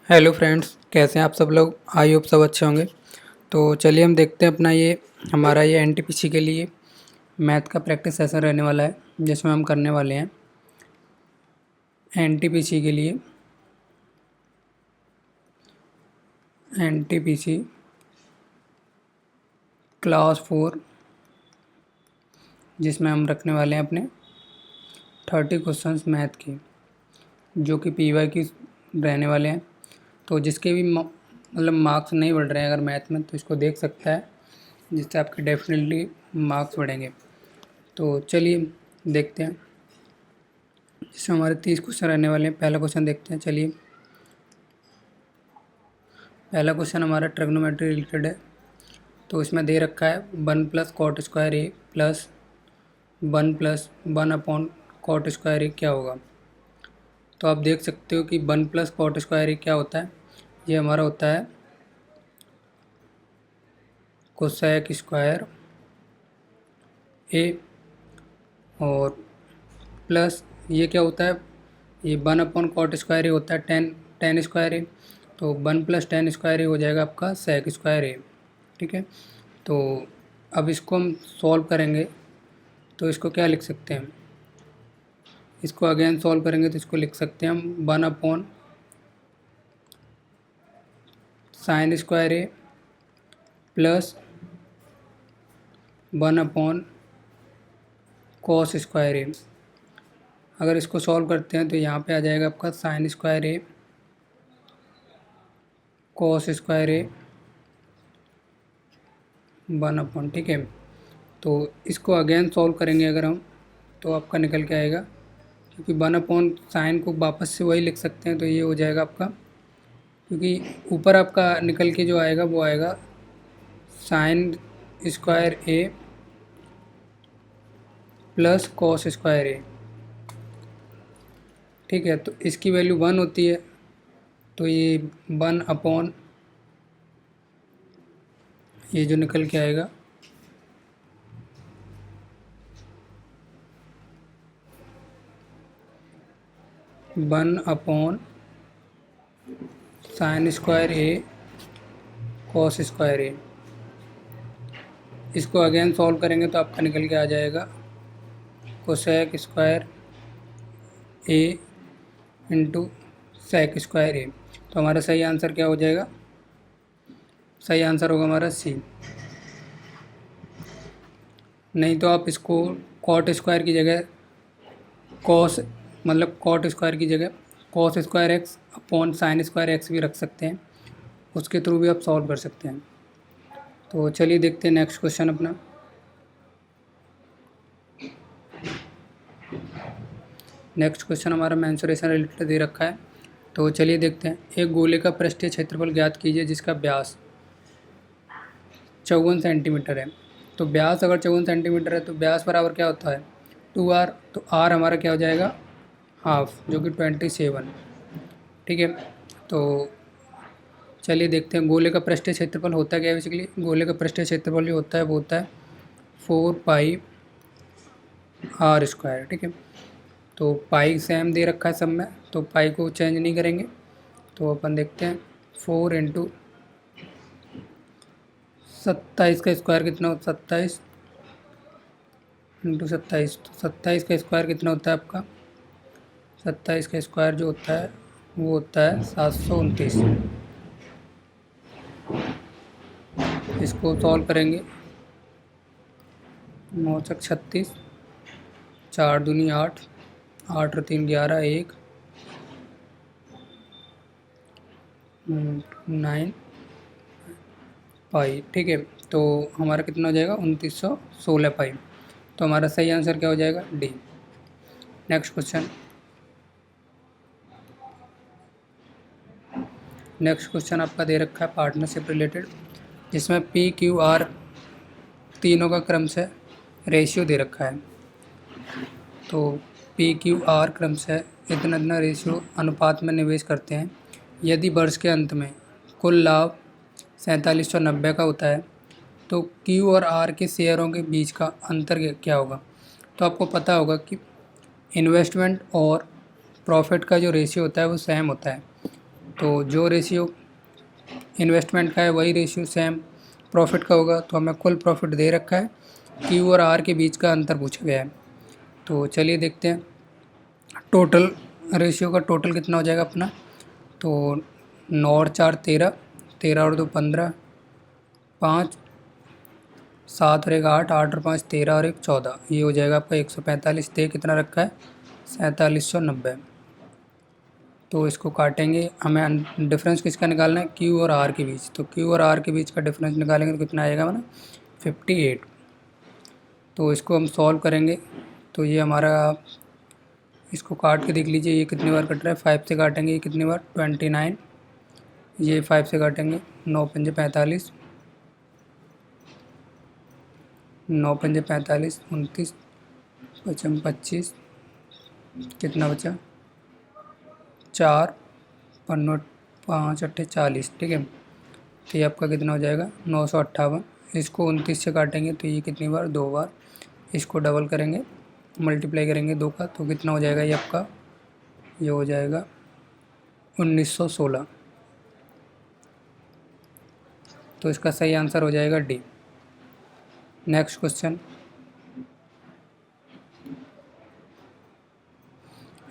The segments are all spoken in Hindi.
हेलो फ्रेंड्स, कैसे हैं आप सब लोग। आई होप सब अच्छे होंगे। तो चलिए हम देखते हैं अपना हमारा ये एनटीपीसी के लिए मैथ का प्रैक्टिस सेशन रहने वाला है, जिसमें हम करने वाले हैं एनटीपीसी के लिए एनटीपीसी क्लास 4, जिसमें हम रखने वाले हैं अपने 30 क्वेश्चंस मैथ के, जो कि पीवाई की रहने वाले हैं। तो जिसके भी मतलब मार्क्स नहीं बढ़ रहे हैं अगर मैथ में, तो इसको देख सकता है, जिससे आपके डेफिनेटली मार्क्स बढ़ेंगे। तो चलिए देखते हैं, जिसमें हमारे 30 क्वेश्चन रहने वाले हैं। पहला क्वेश्चन देखते हैं। चलिए, पहला क्वेश्चन हमारा ट्रिग्नोमेट्री रिलेटेड है। तो इसमें दे रखा है 1+cot² a plus 1+1/cot² a क्या होगा। तो आप देख सकते हो कि 1+cot² a क्या होता है। ये हमारा होता है कोसेक² a, और प्लस ये क्या होता है, ये 1/cot² a होता है tan² a। तो 1+tan² a हो जाएगा आपका sec² a। ठीक है, तो अब इसको हम सॉल्व करेंगे, तो इसको क्या लिख सकते हैं, इसको अगेन सॉल्व करेंगे तो इसको लिख सकते हैं हम 1/sin² a plus 1/cos² a। अगर इसको सॉल्व करते हैं तो यहाँ पे आ जाएगा आपका sin² a cos² a 1/, ठीक है। तो इसको अगेन सॉल्व करेंगे अगर हम, तो आपका निकल के आएगा, क्योंकि 1/sin को वापस से वही लिख सकते हैं, तो ये हो जाएगा आपका, क्योंकि ऊपर आपका निकल के जो आएगा वो आएगा sin² a plus cos² a। ठीक है, तो इसकी वैल्यू 1 होती है, तो ये 1/, ये जो निकल के आएगा 1/sin² a cos² a। इसको अगेन सॉल्व करेंगे तो आपका निकल के आ जाएगा कोसेक² a इंटू sec² a। तो हमारा सही आंसर क्या हो जाएगा, सही आंसर होगा हमारा सी। नहीं तो आप इसको cot² की जगह cos, मतलब cot² की जगह cos²x/sin² भी रख सकते हैं, उसके थ्रू भी आप सॉल्व कर सकते हैं। तो चलिए देखते हैं नेक्स्ट क्वेश्चन अपना। नेक्स्ट क्वेश्चन हमारा मेंसुरेशन रिलेटेड दे रखा है। तो चलिए देखते हैं, एक गोले का पृष्ठीय क्षेत्रफल ज्ञात कीजिए जिसका व्यास 54 सेंटीमीटर है। तो व्यास अगर 54 सेंटीमीटर है तो व्यास बराबर क्या होता है 2r। तो r हमारा क्या हो जाएगा हाफ, जो कि 27। ठीक है, तो चलिए देखते हैं गोले का पृष्ठीय क्षेत्रफल होता क्या है। बेसिकली गोले का पृष्ठीय क्षेत्रफल जो होता है वो होता है 4πr²। ठीक है, तो पाई सेम दे रखा है सब में, तो पाई को चेंज नहीं करेंगे। तो अपन देखते हैं 4 इंटू 27 का स्क्वायर कितना होता है, 27 इंटू 27, तो 27 का स्क्वायर कितना होता है आपका, 27 का स्क्वायर जो होता है वो होता है 729। इसको सॉल्व करेंगे, 9×36, 4 दूनी 8, 8 और 3 11, 1 9 पाई। ठीक है, तो हमारा कितना हो जाएगा 2916 पाई। तो हमारा सही आंसर क्या हो जाएगा D. Next question, next question आपका दे रखा है पार्टनरशिप रिलेटेड, जिसमें पी क्यू आर तीनों का क्रम से रेशियो दे रखा है। तो पी क्यू आर क्रम से इतना इतना रेशियो अनुपात में निवेश करते हैं। यदि वर्ष के अंत में कुल लाभ 4790 का होता है, तो क्यू और आर के शेयरों के बीच का अंतर क्या होगा। तो आपको पता होगा कि इन्वेस्टमेंट और प्रॉफिट का जो रेशियो होता है वो सेम होता है। तो जो रेशियो इन्वेस्टमेंट का है वही रेशियो सेम प्रॉफिट का होगा। तो हमें कुल प्रॉफिट दे रखा है, क्यू और आर के बीच का अंतर पूछा गया है। तो चलिए देखते हैं टोटल रेशियो का टोटल कितना हो जाएगा अपना। तो 9 और 4 13, 13 और 2 15, 5 7 और 1 8, 8 और 5 13 और 1 14, ये हो जाएगा आपका 145। दे कितना रखा है 4790। तो इसको काटेंगे, हमें डिफरेंस किसका निकालना है, क्यू और आर के बीच। तो क्यू और आर के बीच का डिफरेंस निकालेंगे तो कितना आएगा हमारा 58। तो इसको हम सॉल्व करेंगे तो ये हमारा, इसको काट के देख लीजिए ये कितनी बार कट रहा है। 5 से काटेंगे ये कितनी बार 29, ये 5 से काटेंगे 9 पंजे 45, 9 पंजे 45, 29 पचम 25, कितना बचा 4 पन्नों 5 अट्ठे 40। ठीक है, तो ये आपका कितना हो जाएगा 958। इसको 29 से काटेंगे तो ये कितनी बार 2 बार, इसको डबल करेंगे मल्टीप्लाई करेंगे 2 का तो कितना हो जाएगा ये आपका, ये हो जाएगा 1916। तो इसका सही आंसर हो जाएगा D. Next question,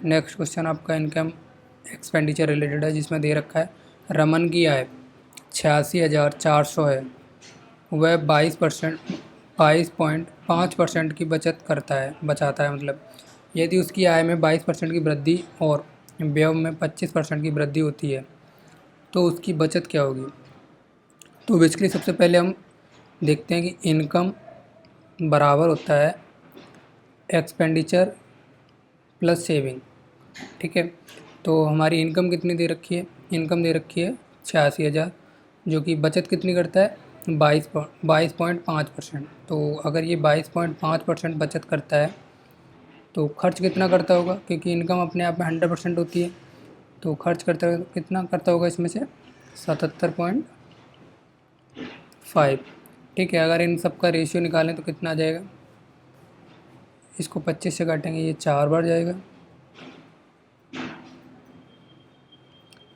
next question आपका इनकम एक्सपेंडिचर रिलेटेड है, जिसमें दे रखा है रमन की आय 86,400 है, वह 22.5% की बचत बचाता है। मतलब यदि उसकी आय में 22% की वृद्धि और व्यय में 25% की वृद्धि होती है तो उसकी बचत क्या होगी। तो बेसिकली सबसे पहले हम देखते हैं कि इनकम बराबर होता है एक्सपेंडिचर प्लस सेविंग। ठीक है, तो हमारी इनकम कितनी दे रखी है, इनकम दे रखी है 86,000, जो कि बचत कितनी करता है 22.5%। तो अगर ये 22.5% बचत करता है तो खर्च कितना करता होगा, क्योंकि इनकम अपने आप में 100% होती है। तो खर्च करता कितना करता होगा इसमें से 77.5। ठीक है, अगर इन सब का रेशियो निकालें तो कितना आ जाएगा, इसको 25 से काटेंगे ये 4 बार जाएगा,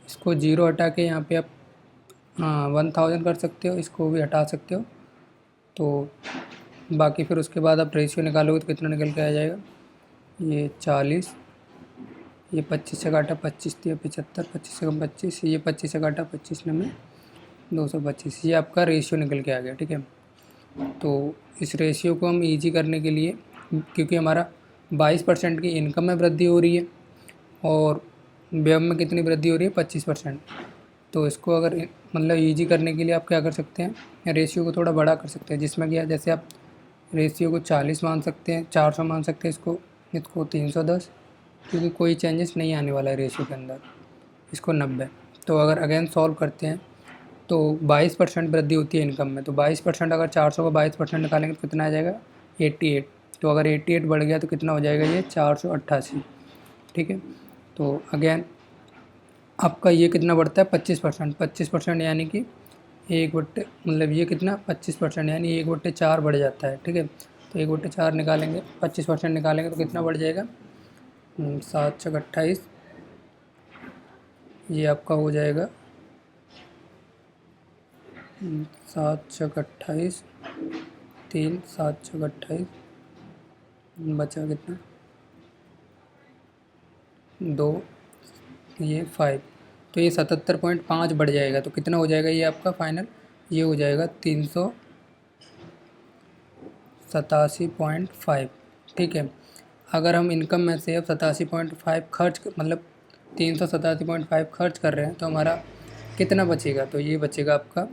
इसको 0 हटा के यहाँ पे आप 1000 कर सकते हो, इसको भी हटा सकते हो। तो बाकी फिर उसके बाद आप रेशियो निकालोगे तो कितना निकल के आ जाएगा, ये 40, ये 25 से काटा 25 दिया 75, 25 से कम 25, ये 25 से काटा 25 में 225, ये आपका रेशियो निकल के आ गया। ठीक है, तो इस रेशियो को हम ईजी करने के लिए, क्योंकि हमारा 22% की इनकम में वृद्धि हो रही है और व्यय में कितनी वृद्धि हो रही है 25%, तो इसको अगर मतलब ईजी करने के लिए आप क्या कर सकते हैं, रेशियो को थोड़ा बड़ा कर सकते हैं। जिसमें क्या, जैसे आप रेशियो को 40 मान सकते हैं, 400 मान सकते हैं, इसको 310, क्योंकि कोई चेंजेस नहीं आने वाला है रेशियो के अंदर, इसको 90। तो अगर अगेन सॉल्व करते हैं तो 22% वृद्धि होती है इनकम में, तो 22% अगर 400 का 22% निकालेंगे तो कितना आ जाएगा 88। तो अगर 88 बढ़ गया तो कितना हो जाएगा ये 488। ठीक है, तो अगेन आपका ये कितना बढ़ता है 25%, 25% यानी कि 1/, मतलब ये कितना 25% यानी 1/4 बढ़ जाता है। ठीक है, तो 1/4 निकालेंगे, 25% निकालेंगे तो कितना बढ़ जाएगा 7 × 28, ये आपका हो जाएगा 7 × 28, 3 7 × 28, बचा कितना 2, ये 5, तो ये 77.5 बढ़ जाएगा। तो कितना हो जाएगा ये आपका फाइनल, ये हो जाएगा 387.5। ठीक है, अगर हम इनकम में से अब 87.5 खर्च, मतलब 387.5 खर्च कर रहे हैं तो हमारा कितना बचेगा, तो ये बचेगा आपका,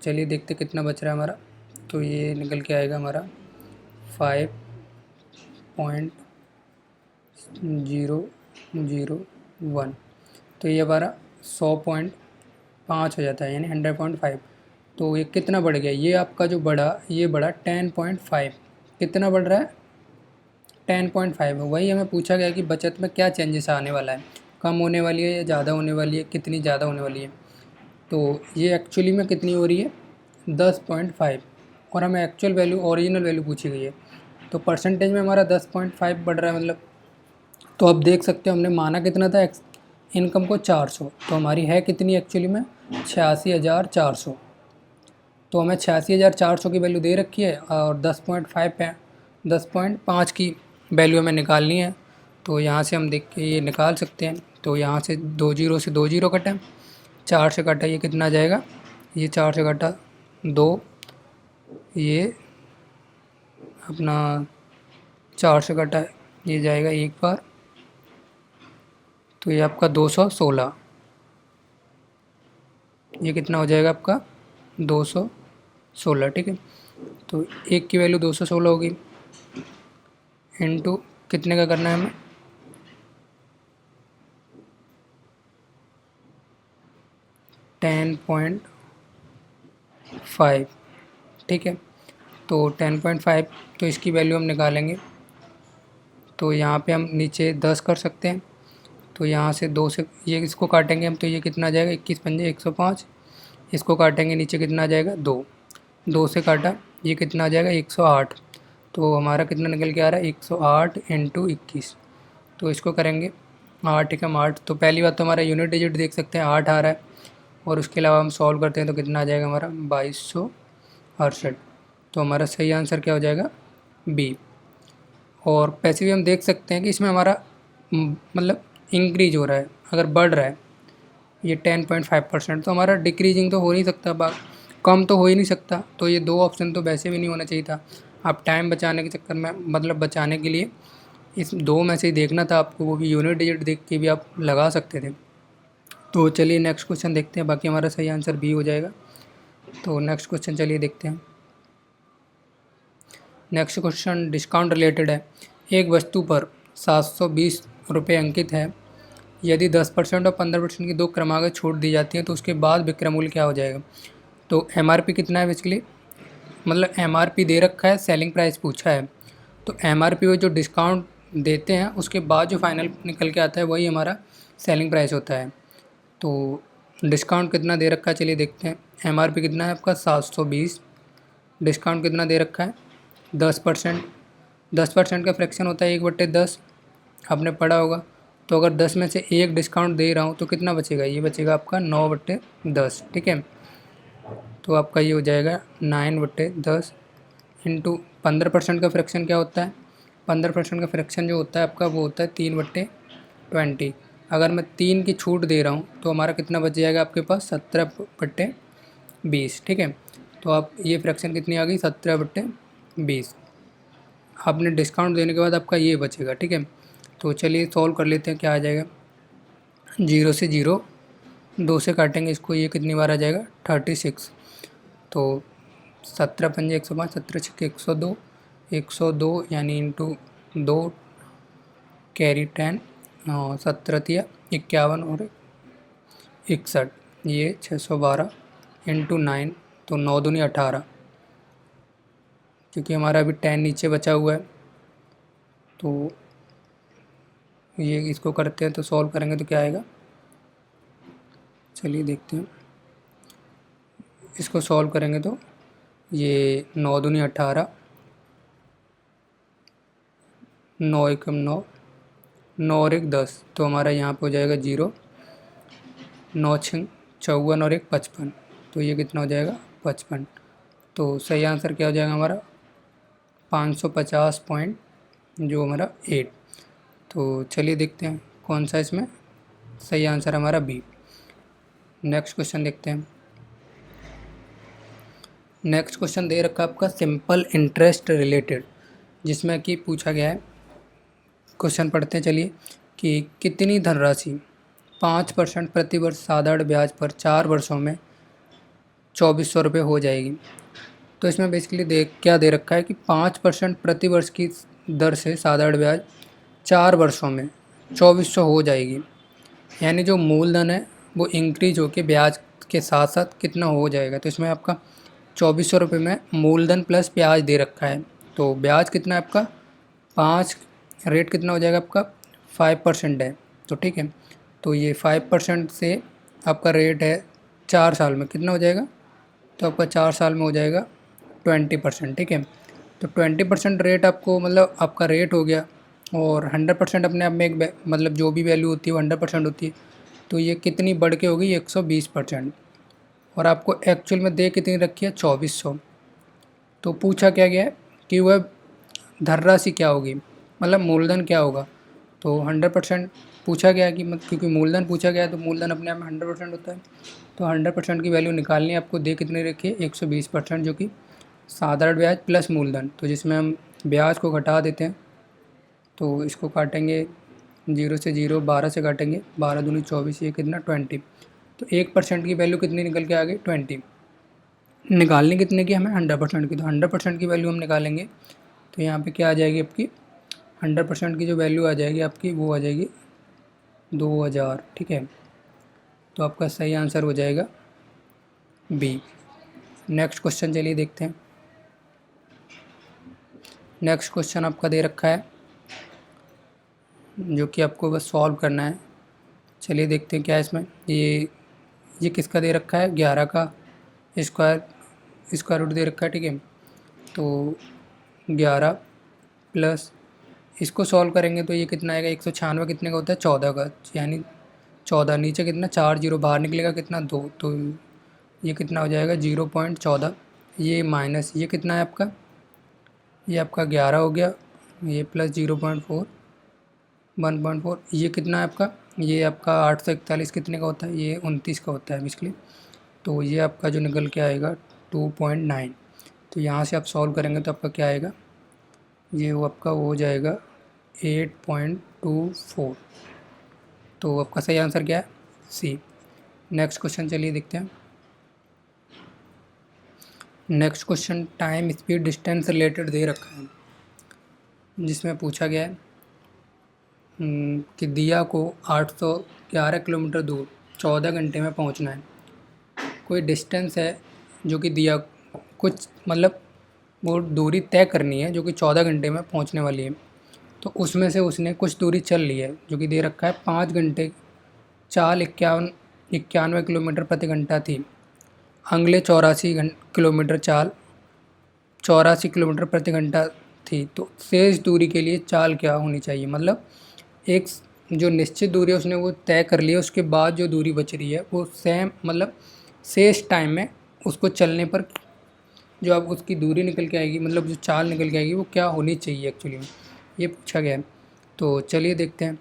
चलिए देखते कितना बच रहा है हमारा। तो ये निकल के आएगा हमारा 5.001। तो ये हमारा 100.5 हो जाता है, यानी 100.5। तो ये कितना बढ़ गया, ये आपका जो बढ़ा, ये बढ़ा 10.5। कितना बढ़ रहा है 10.5। वही हमें पूछा गया कि बचत में क्या चेंजेस आने वाला है, कम होने वाली है या ज़्यादा होने वाली है, कितनी ज़्यादा होने वाली है। तो ये एक्चुअली में कितनी हो रही है 10.5, और हमें एक्चुअल वैल्यू ओरिजिनल वैल्यू पूछी गई है। तो परसेंटेज में हमारा 10.5 बढ़ रहा है मतलब। तो अब देख सकते हो हमने माना कितना था इनकम को 400, तो हमारी है कितनी एक्चुअली में 86,400। तो हमें 86,400 की वैल्यू दे रखी है और 10.5 पे 10.5 की वैल्यू हमें निकालनी है। तो यहाँ से हम देख के ये निकाल सकते हैं। तो यहाँ से 2 जीरो से 2 जीरो कटें, 4 से कटा ये कितना आ जाएगा, ये 4 से कटा 2, ये अपना 4 से कटा ये जाएगा एक बार, तो ये आपका 216, ये कितना हो जाएगा आपका 216। ठीक है, तो एक की वैल्यू 216 होगी, इनटू कितने का करना है हमें, 10.5। ठीक है, तो 10.5, तो इसकी वैल्यू हम निकालेंगे। तो यहाँ पे हम नीचे 10 कर सकते हैं, तो यहाँ से 2 से ये इसको काटेंगे हम, तो ये कितना आ जाएगा 21 पंजे 105, इसको काटेंगे नीचे कितना आ जाएगा 2, 2 से काटा ये कितना आ जाएगा 108। तो हमारा कितना निकल के आ रहा है 108 इंटू 21। तो इसको करेंगे 8 एकम 8, तो पहली बात तो हमारा यूनिट डिजिट देख सकते हैं 8 आ रहा है, और उसके अलावा हम सॉल्व करते हैं तो कितना आ जाएगा हमारा 2268। तो हमारा सही आंसर क्या हो जाएगा बी। और पैसे भी हम देख सकते हैं कि इसमें हमारा मतलब इंक्रीज हो रहा है, अगर बढ़ रहा है ये 10.5%, तो हमारा डिक्रीजिंग तो हो नहीं सकता, कम तो हो ही नहीं सकता। तो ये दो ऑप्शन तो वैसे भी नहीं होना चाहिए था। आप टाइम बचाने के चक्कर में मतलब बचाने के लिए इस दो में से ही देखना था आपको, वो भी यूनिट डिजिट देख के भी आप लगा सकते थे। तो चलिए नेक्स्ट क्वेश्चन देखते हैं, बाकी हमारा सही आंसर बी हो जाएगा। तो नेक्स्ट क्वेश्चन चलिए देखते हैं। नेक्स्ट क्वेश्चन डिस्काउंट रिलेटेड है। एक वस्तु पर 720 रुपये अंकित है, यदि 10% और 15% की दो क्रमागत छूट दी जाती है तो उसके बाद विक्रय मूल्य क्या हो जाएगा। तो MRP कितना है बेसिकली, मतलब MRP दे रखा है, सेलिंग प्राइस पूछा है, तो MRP में जो डिस्काउंट देते हैं उसके बाद जो फाइनल निकल के आता है वही हमारा सेलिंग प्राइस होता है। तो डिस्काउंट कितना दे रखा है चलिए देखते हैं। MRP कितना है आपका 720, डिस्काउंट कितना दे रखा है 10%। 10% का फ्रैक्शन होता है 1/10, आपने पढ़ा होगा। तो अगर 10 में से एक डिस्काउंट दे रहा हूँ तो कितना बचेगा, ये बचेगा आपका 9/10। ठीक है, तो आपका ये हो जाएगा 9/10 इंटू 15% का फ्रैक्शन क्या होता है, 15% का फ्रैक्शन जो होता है आपका वो होता है 3/20। अगर मैं 3 की छूट दे रहा हूँ तो हमारा कितना बच जाएगा आपके पास 17/20। ठीक है, तो आप ये फ्रैक्शन कितनी आ गई 17/20, आपने डिस्काउंट देने के बाद आपका ये बचेगा। ठीक है, तो चलिए सॉल्व कर लेते हैं क्या आ जाएगा। 0 से 0, 2 से काटेंगे इसको, ये कितनी बार आ जाएगा 36। तो 17 पंजे 105, 17 छक्के 102, 102 यानी इंटू 2 कैरी 10, 17 तिया 51 और 61, ये 612 इंटू 9, तो 9 दूनी 18, क्योंकि हमारा अभी 10 नीचे बचा हुआ है। तो ये इसको करते हैं तो सॉल्व करेंगे तो क्या आएगा, चलिए देखते हैं। इसको सॉल्व करेंगे तो ये 9 दूनी 18, 9 एकम 9, 9 और 1 10, तो हमारा यहाँ पे हो जाएगा 0, 9 6 54 और 1 55, तो ये कितना हो जाएगा 55। तो सही आंसर क्या हो जाएगा हमारा 550 पॉइंट जो हमारा 8। तो चलिए देखते हैं कौन सा इसमें सही आंसर हमारा बी। नेक्स्ट क्वेश्चन देखते हैं। नेक्स्ट क्वेश्चन दे रखा है आपका सिंपल इंटरेस्ट रिलेटेड, जिसमें कि पूछा गया है, क्वेश्चन पढ़ते हैं चलिए, कि कितनी धनराशि 5% प्रति वर्ष साधारण ब्याज पर 4 वर्षों में 2400 रुपये हो जाएगी। तो इसमें बेसिकली क्या दे रखा है कि 5% प्रति वर्ष की दर से साधारण ब्याज 4 वर्षों में 2400 हो जाएगी, यानी जो मूलधन है वो इंक्रीज होकर ब्याज के साथ साथ कितना हो जाएगा। तो इसमें आपका 2400 रुपये में मूलधन प्लस ब्याज दे रखा है। तो ब्याज कितना है आपका 5, रेट कितना हो जाएगा आपका 5% है। तो ठीक है, तो ये 5% से आपका रेट है 4 साल में कितना हो जाएगा, तो आपका 4 साल में हो जाएगा 20%। ठीक है, तो 20% रेट आपको मतलब आपका रेट हो गया, और 100% अपने आप में एक मतलब जो भी वैल्यू होती है वो 100% होती है। तो ये कितनी बढ़ के होगी 120%। और आपको एक्चुअल में दे कितनी रखी है 2400। तो पूछा क्या गया है कि वह धनराशि क्या होगी, मतलब मूलधन क्या होगा। तो 100% पूछा गया कि क्योंकि मूलधन पूछा गया है तो मूलधन अपने आप में 100% होता है। तो 100% की वैल्यू निकालनी है आपको। दे कितनी रखी है 120%, जो कि साधारण ब्याज प्लस मूलधन। तो जिसमें हम ब्याज को घटा देते हैं, तो इसको काटेंगे 0 से 0, 12 से काटेंगे, 12 दूनी 24, ये कितना 20। तो 1% की वैल्यू कितनी निकल के आ गई 20। निकालनी कितने की हमें 100% की। तो 100% की वैल्यू हम निकालेंगे तो यहाँ पे क्या आ जाएगी आपकी 100% की जो वैल्यू आ जाएगी आपकी वो आ जाएगी 2000। ठीक है, तो आपका सही आंसर हो जाएगा बी। नेक्स्ट क्वेश्चन चलिए देखते हैं। नेक्स्ट क्वेश्चन आपका दे रखा है जो कि आपको बस सॉल्व करना है। चलिए देखते हैं क्या है इसमें। ये किसका दे रखा है 11 का स्क्वायर रूट दे रखा है। ठीक है, तो 11 प्लस इसको सॉल्व करेंगे तो ये कितना आएगा 196 कितने का होता है 14 का, यानी 14 नीचे कितना 4 जीरो बाहर निकलेगा कितना 2, तो ये कितना हो जाएगा 0.14। ये माइनस ये कितना है आपका, ये आपका 11 हो गया, ये प्लस 0.4 1.4, ये कितना है आपका, ये आपका 841 कितने का होता है, ये 29 का होता है बेसिकली। तो ये आपका जो निकल के आएगा 2.9। तो यहाँ से आप सॉल्व करेंगे तो आपका क्या आएगा, ये वो आपका हो जाएगा 8.24। तो आपका सही आंसर क्या है सी। नेक्स्ट क्वेश्चन चलिए देखते हैं। Next question time speed distance related दे रखा है, जिसमें पूछा गया है कि दिया को 811 किलोमीटर दूर 14 घंटे में पहुंचना है। कोई डिस्टेंस है जो कि दिया कुछ मतलब वो दूरी तय करनी है जो कि 14 घंटे में पहुंचने वाली है। तो उसमें से उसने कुछ दूरी चल ली है जो कि दे रखा है 5 घंटे चाल 91 किलोमीटर प्रति घंटा थी। अगले 84 किलोमीटर चाल 84 किलोमीटर प्रति घंटा थी। तो शेष दूरी के लिए चाल क्या होनी चाहिए, मतलब एक जो निश्चित दूरी है उसने वो तय कर ली है, उसके बाद जो दूरी बच रही है वो सेम मतलब शेष टाइम में उसको चलने पर जो अब उसकी दूरी निकल के आएगी, मतलब जो चाल निकल के आएगी वो क्या होनी चाहिए एक्चुअली में, ये पूछा गया है। तो चलिए देखते हैं,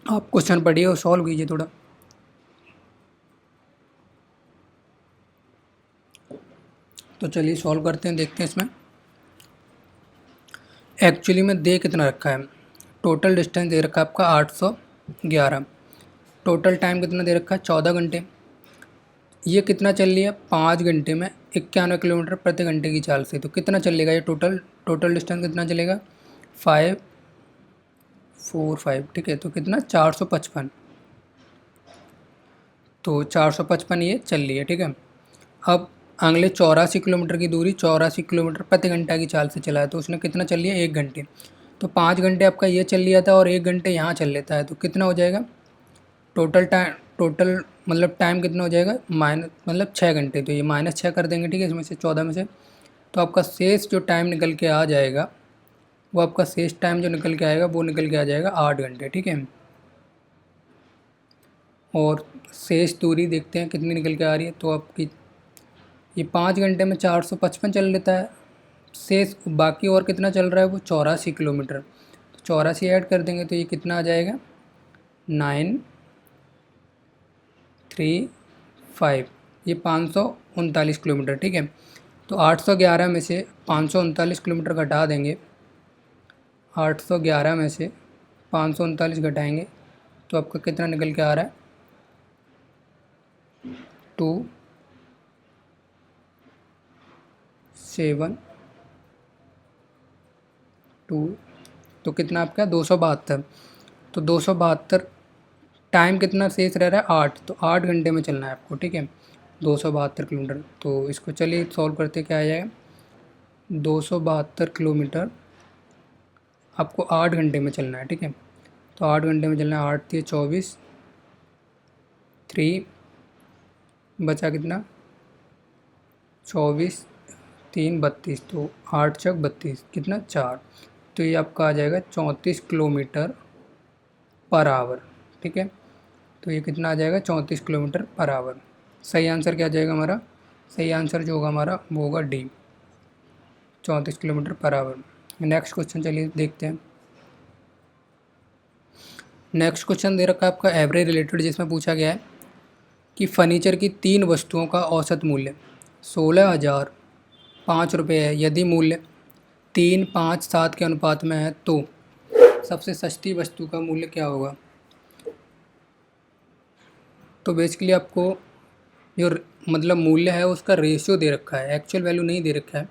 आप क्वेश्चन पढ़िए और सॉल्व कीजिए थोड़ा। तो चलिए सॉल्व करते हैं, देखते हैं इसमें एक्चुअली में दे कितना रखा है। टोटल डिस्टेंस दे रखा है आपका 811। टोटल टाइम कितना दे रखा है 14 घंटे। ये कितना चल रही है 5 घंटे में 91 किलोमीटर प्रति घंटे की चाल से। तो कितना चलेगा ये टोटल डिस्टेंस कितना चलेगा 545। ठीक है, तो कितना 455। तो 455 ये चल रही है। ठीक है, अब अगले 84 किलोमीटर की दूरी 84 किलोमीटर प्रति घंटा की चाल से चला है। तो उसने कितना चल लिया 1 घंटे। तो 5 घंटे आपका ये चल लिया था और 1 घंटे यहाँ चल लेता है, तो कितना हो जाएगा टोटल मतलब टाइम कितना हो जाएगा माइनस मतलब 6 घंटे। तो ये -6 कर देंगे। ठीक है, इसमें से 14 में से तो आपका शेष जो टाइम निकल के आ जाएगा वो आपका शेष टाइम जो निकल के आएगा वो निकल के आ जाएगा 8 घंटे। ठीक है, और शेष दूरी देखते हैं कितनी निकल के आ रही है। तो आपकी ये 5 घंटे में 455 चल लेता है, शेष बाकी और कितना चल रहा है वो 84 किलोमीटर। तो 84 ऐड कर देंगे तो ये कितना आ जाएगा 935, ये 539 किलोमीटर। ठीक है, तो 811 में से 539 किलोमीटर घटा देंगे, 811 में से 539 घटाएंगे तो आपका कितना निकल के आ रहा है 272। तो कितना आपका 272। तो 272 टाइम कितना शेष रह रहा है 8, तो 8 घंटे में चलना है आपको। ठीक है, 272 किलोमीटर। तो इसको चलिए सॉल्व करते क्या आ जाएगा 272 किलोमीटर आपको 8 घंटे में चलना है। ठीक है, तो 8 घंटे में चलना है, 8 × 24, 3 बचा कितना 24, 3 32, तो 8 × 32 कितना 4। तो ये आपका आ जाएगा 34 किलोमीटर पर आवर। ठीक है, तो ये कितना आ जाएगा 34 किलोमीटर पर आवर। सही आंसर क्या आ जाएगा हमारा? सही आंसर जो होगा हमारा वो होगा D, 34 kilometre per hour. Next question चलिए देखते हैं। नेक्स्ट क्वेश्चन दे रखा है आपका एवरेज रिलेटेड, जिसमें पूछा गया है कि फर्नीचर की 3 वस्तुओं का औसत मूल्य 16,005 रुपये है। यदि मूल्य 3, 5, 7 के अनुपात में है तो सबसे सस्ती वस्तु का मूल्य क्या होगा? तो बेसिकली आपको जो मतलब मूल्य है उसका रेशियो दे रखा है, एक्चुअल वैल्यू नहीं दे रखा है,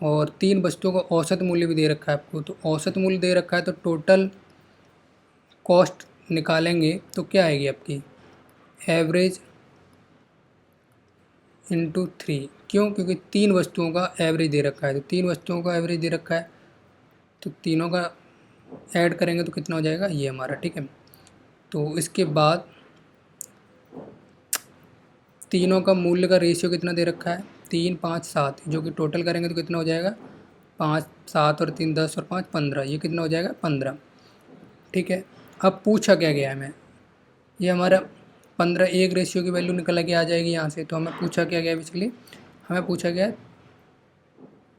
और 3 वस्तुओं का औसत मूल्य भी दे रखा है आपको। तो औसत मूल्य दे रखा है तो टोटल कॉस्ट निकालेंगे तो क्या आएगी आपकी? Average into 3। क्यों? क्योंकि 3 वस्तुओं का एवरेज दे रखा है, तो 3 वस्तुओं का एवरेज दे रखा है, तो तीनों का ऐड करेंगे तो कितना हो जाएगा ये हमारा, ठीक है। तो इसके बाद तीनों का मूल्य का रेशियो कितना दे रखा है? 3, 5, 7, जो कि टोटल करेंगे तो कितना हो जाएगा? 5, 7 और 3 10 और 5 15, ये कितना हो जाएगा? 15, ठीक है। अब पूछा क्या गया है हमें, ये हमारा 15 एक रेशियो की वैल्यू निकल के आ जाएगी यहाँ से। तो हमें पूछा क्या गया है बेसिकली? हमें पूछा गया है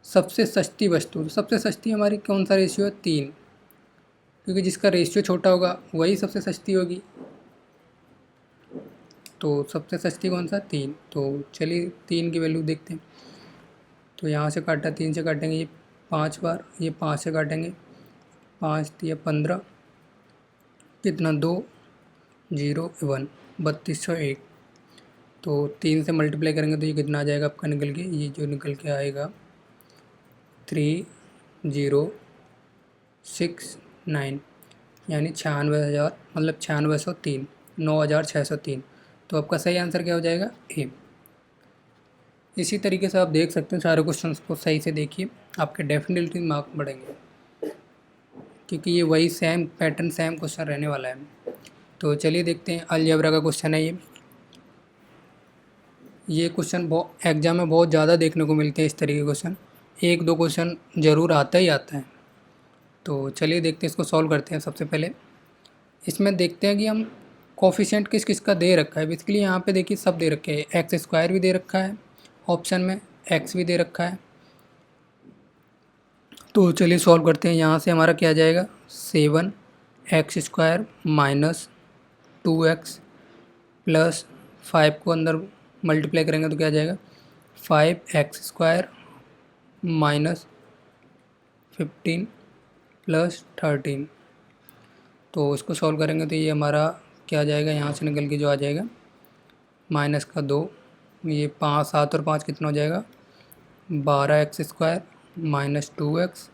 सबसे सस्ती वस्तु। तो सबसे सस्ती हमारी कौन सा रेशियो है? 3, क्योंकि जिसका रेशियो छोटा होगा वही सबसे सस्ती होगी। तो सबसे सस्ती कौन सा? 3। तो चलिए 3 की वैल्यू देखते हैं। तो यहाँ से काटा, 3 से काटेंगे ये 5 बार, ये 5 से काटेंगे, 5 दिया 15, कितना 2 0 1 3201। तो 3 से मल्टीप्लाई करेंगे तो ये कितना आ जाएगा आपका निकल के? ये जो निकल के आएगा 3069, यानी 96,000, मतलब 9603, 9603। तो आपका सही आंसर क्या हो जाएगा? ए। इसी तरीके से आप देख सकते हैं सारे क्वेश्चंस को सही से देखिए, आपके डेफिनेटली मार्क बढ़ेंगे, क्योंकि ये वही सेम पैटर्न, सेम क्वेश्चन रहने वाला है। तो चलिए देखते हैं, अलजेब्रा का क्वेश्चन है ये क्वेश्चन बहुत एग्जाम में बहुत ज़्यादा देखने को मिलते हैं इस तरीके के क्वेश्चन, 1-2 क्वेश्चन ज़रूर आता ही आता है। तो चलिए देखते हैं, इसको सॉल्व करते हैं। सबसे पहले इसमें देखते हैं कि हम कोफिशिएंट किस किस का दे रखा है। बेसिकली यहाँ पे देखिए सब दे रखे हैं, एक्स स्क्वायर भी दे रखा है ऑप्शन में, एक्स भी दे रखा है। तो चलिए सॉल्व करते हैं। यहाँ से हमारा क्या आ जाएगा? 7x² माइनस 2x प्लस 5 को अंदर मल्टीप्लाई करेंगे तो क्या आ जाएगा? 5x² minus 15 plus 13। तो इसको सॉल्व करेंगे तो ये हमारा क्या आ जाएगा? यहाँ से निकल के जो आ जाएगा माइनस का 2, ये 5, 7 और 5 कितना हो जाएगा? 12x² माइनस 2x,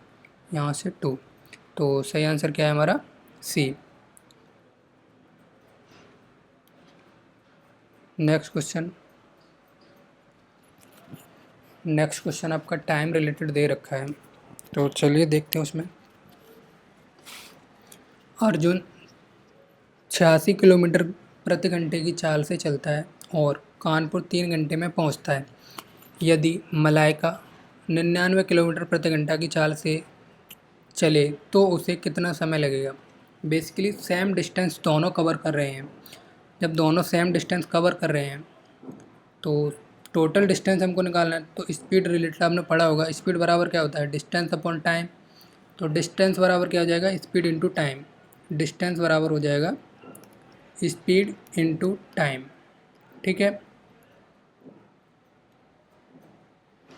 यहाँ से 2। तो सही आंसर क्या है हमारा? सी। नेक्स्ट क्वेश्चन आपका टाइम रिलेटेड दे रखा है, तो चलिए देखते हैं उसमें। अर्जुन 86 किलोमीटर प्रति घंटे की चाल से चलता है और कानपुर 3 घंटे में पहुंचता है। यदि मलाइका 99 किलोमीटर प्रति घंटा की चाल से चले तो उसे कितना समय लगेगा? बेसिकली सेम डिस्टेंस दोनों कवर कर रहे हैं। जब दोनों सेम डिस्टेंस कवर कर रहे हैं तो टोटल डिस्टेंस हमको निकालना है। तो स्पीड रिलेटेड आपने पढ़ा होगा, स्पीड बराबर क्या होता है? Distance upon time. तो डिस्टेंस बराबर क्या हो जाएगा? Speed into time. डिस्टेंस बराबर हो जाएगा स्पीड इंटू टाइम, ठीक है।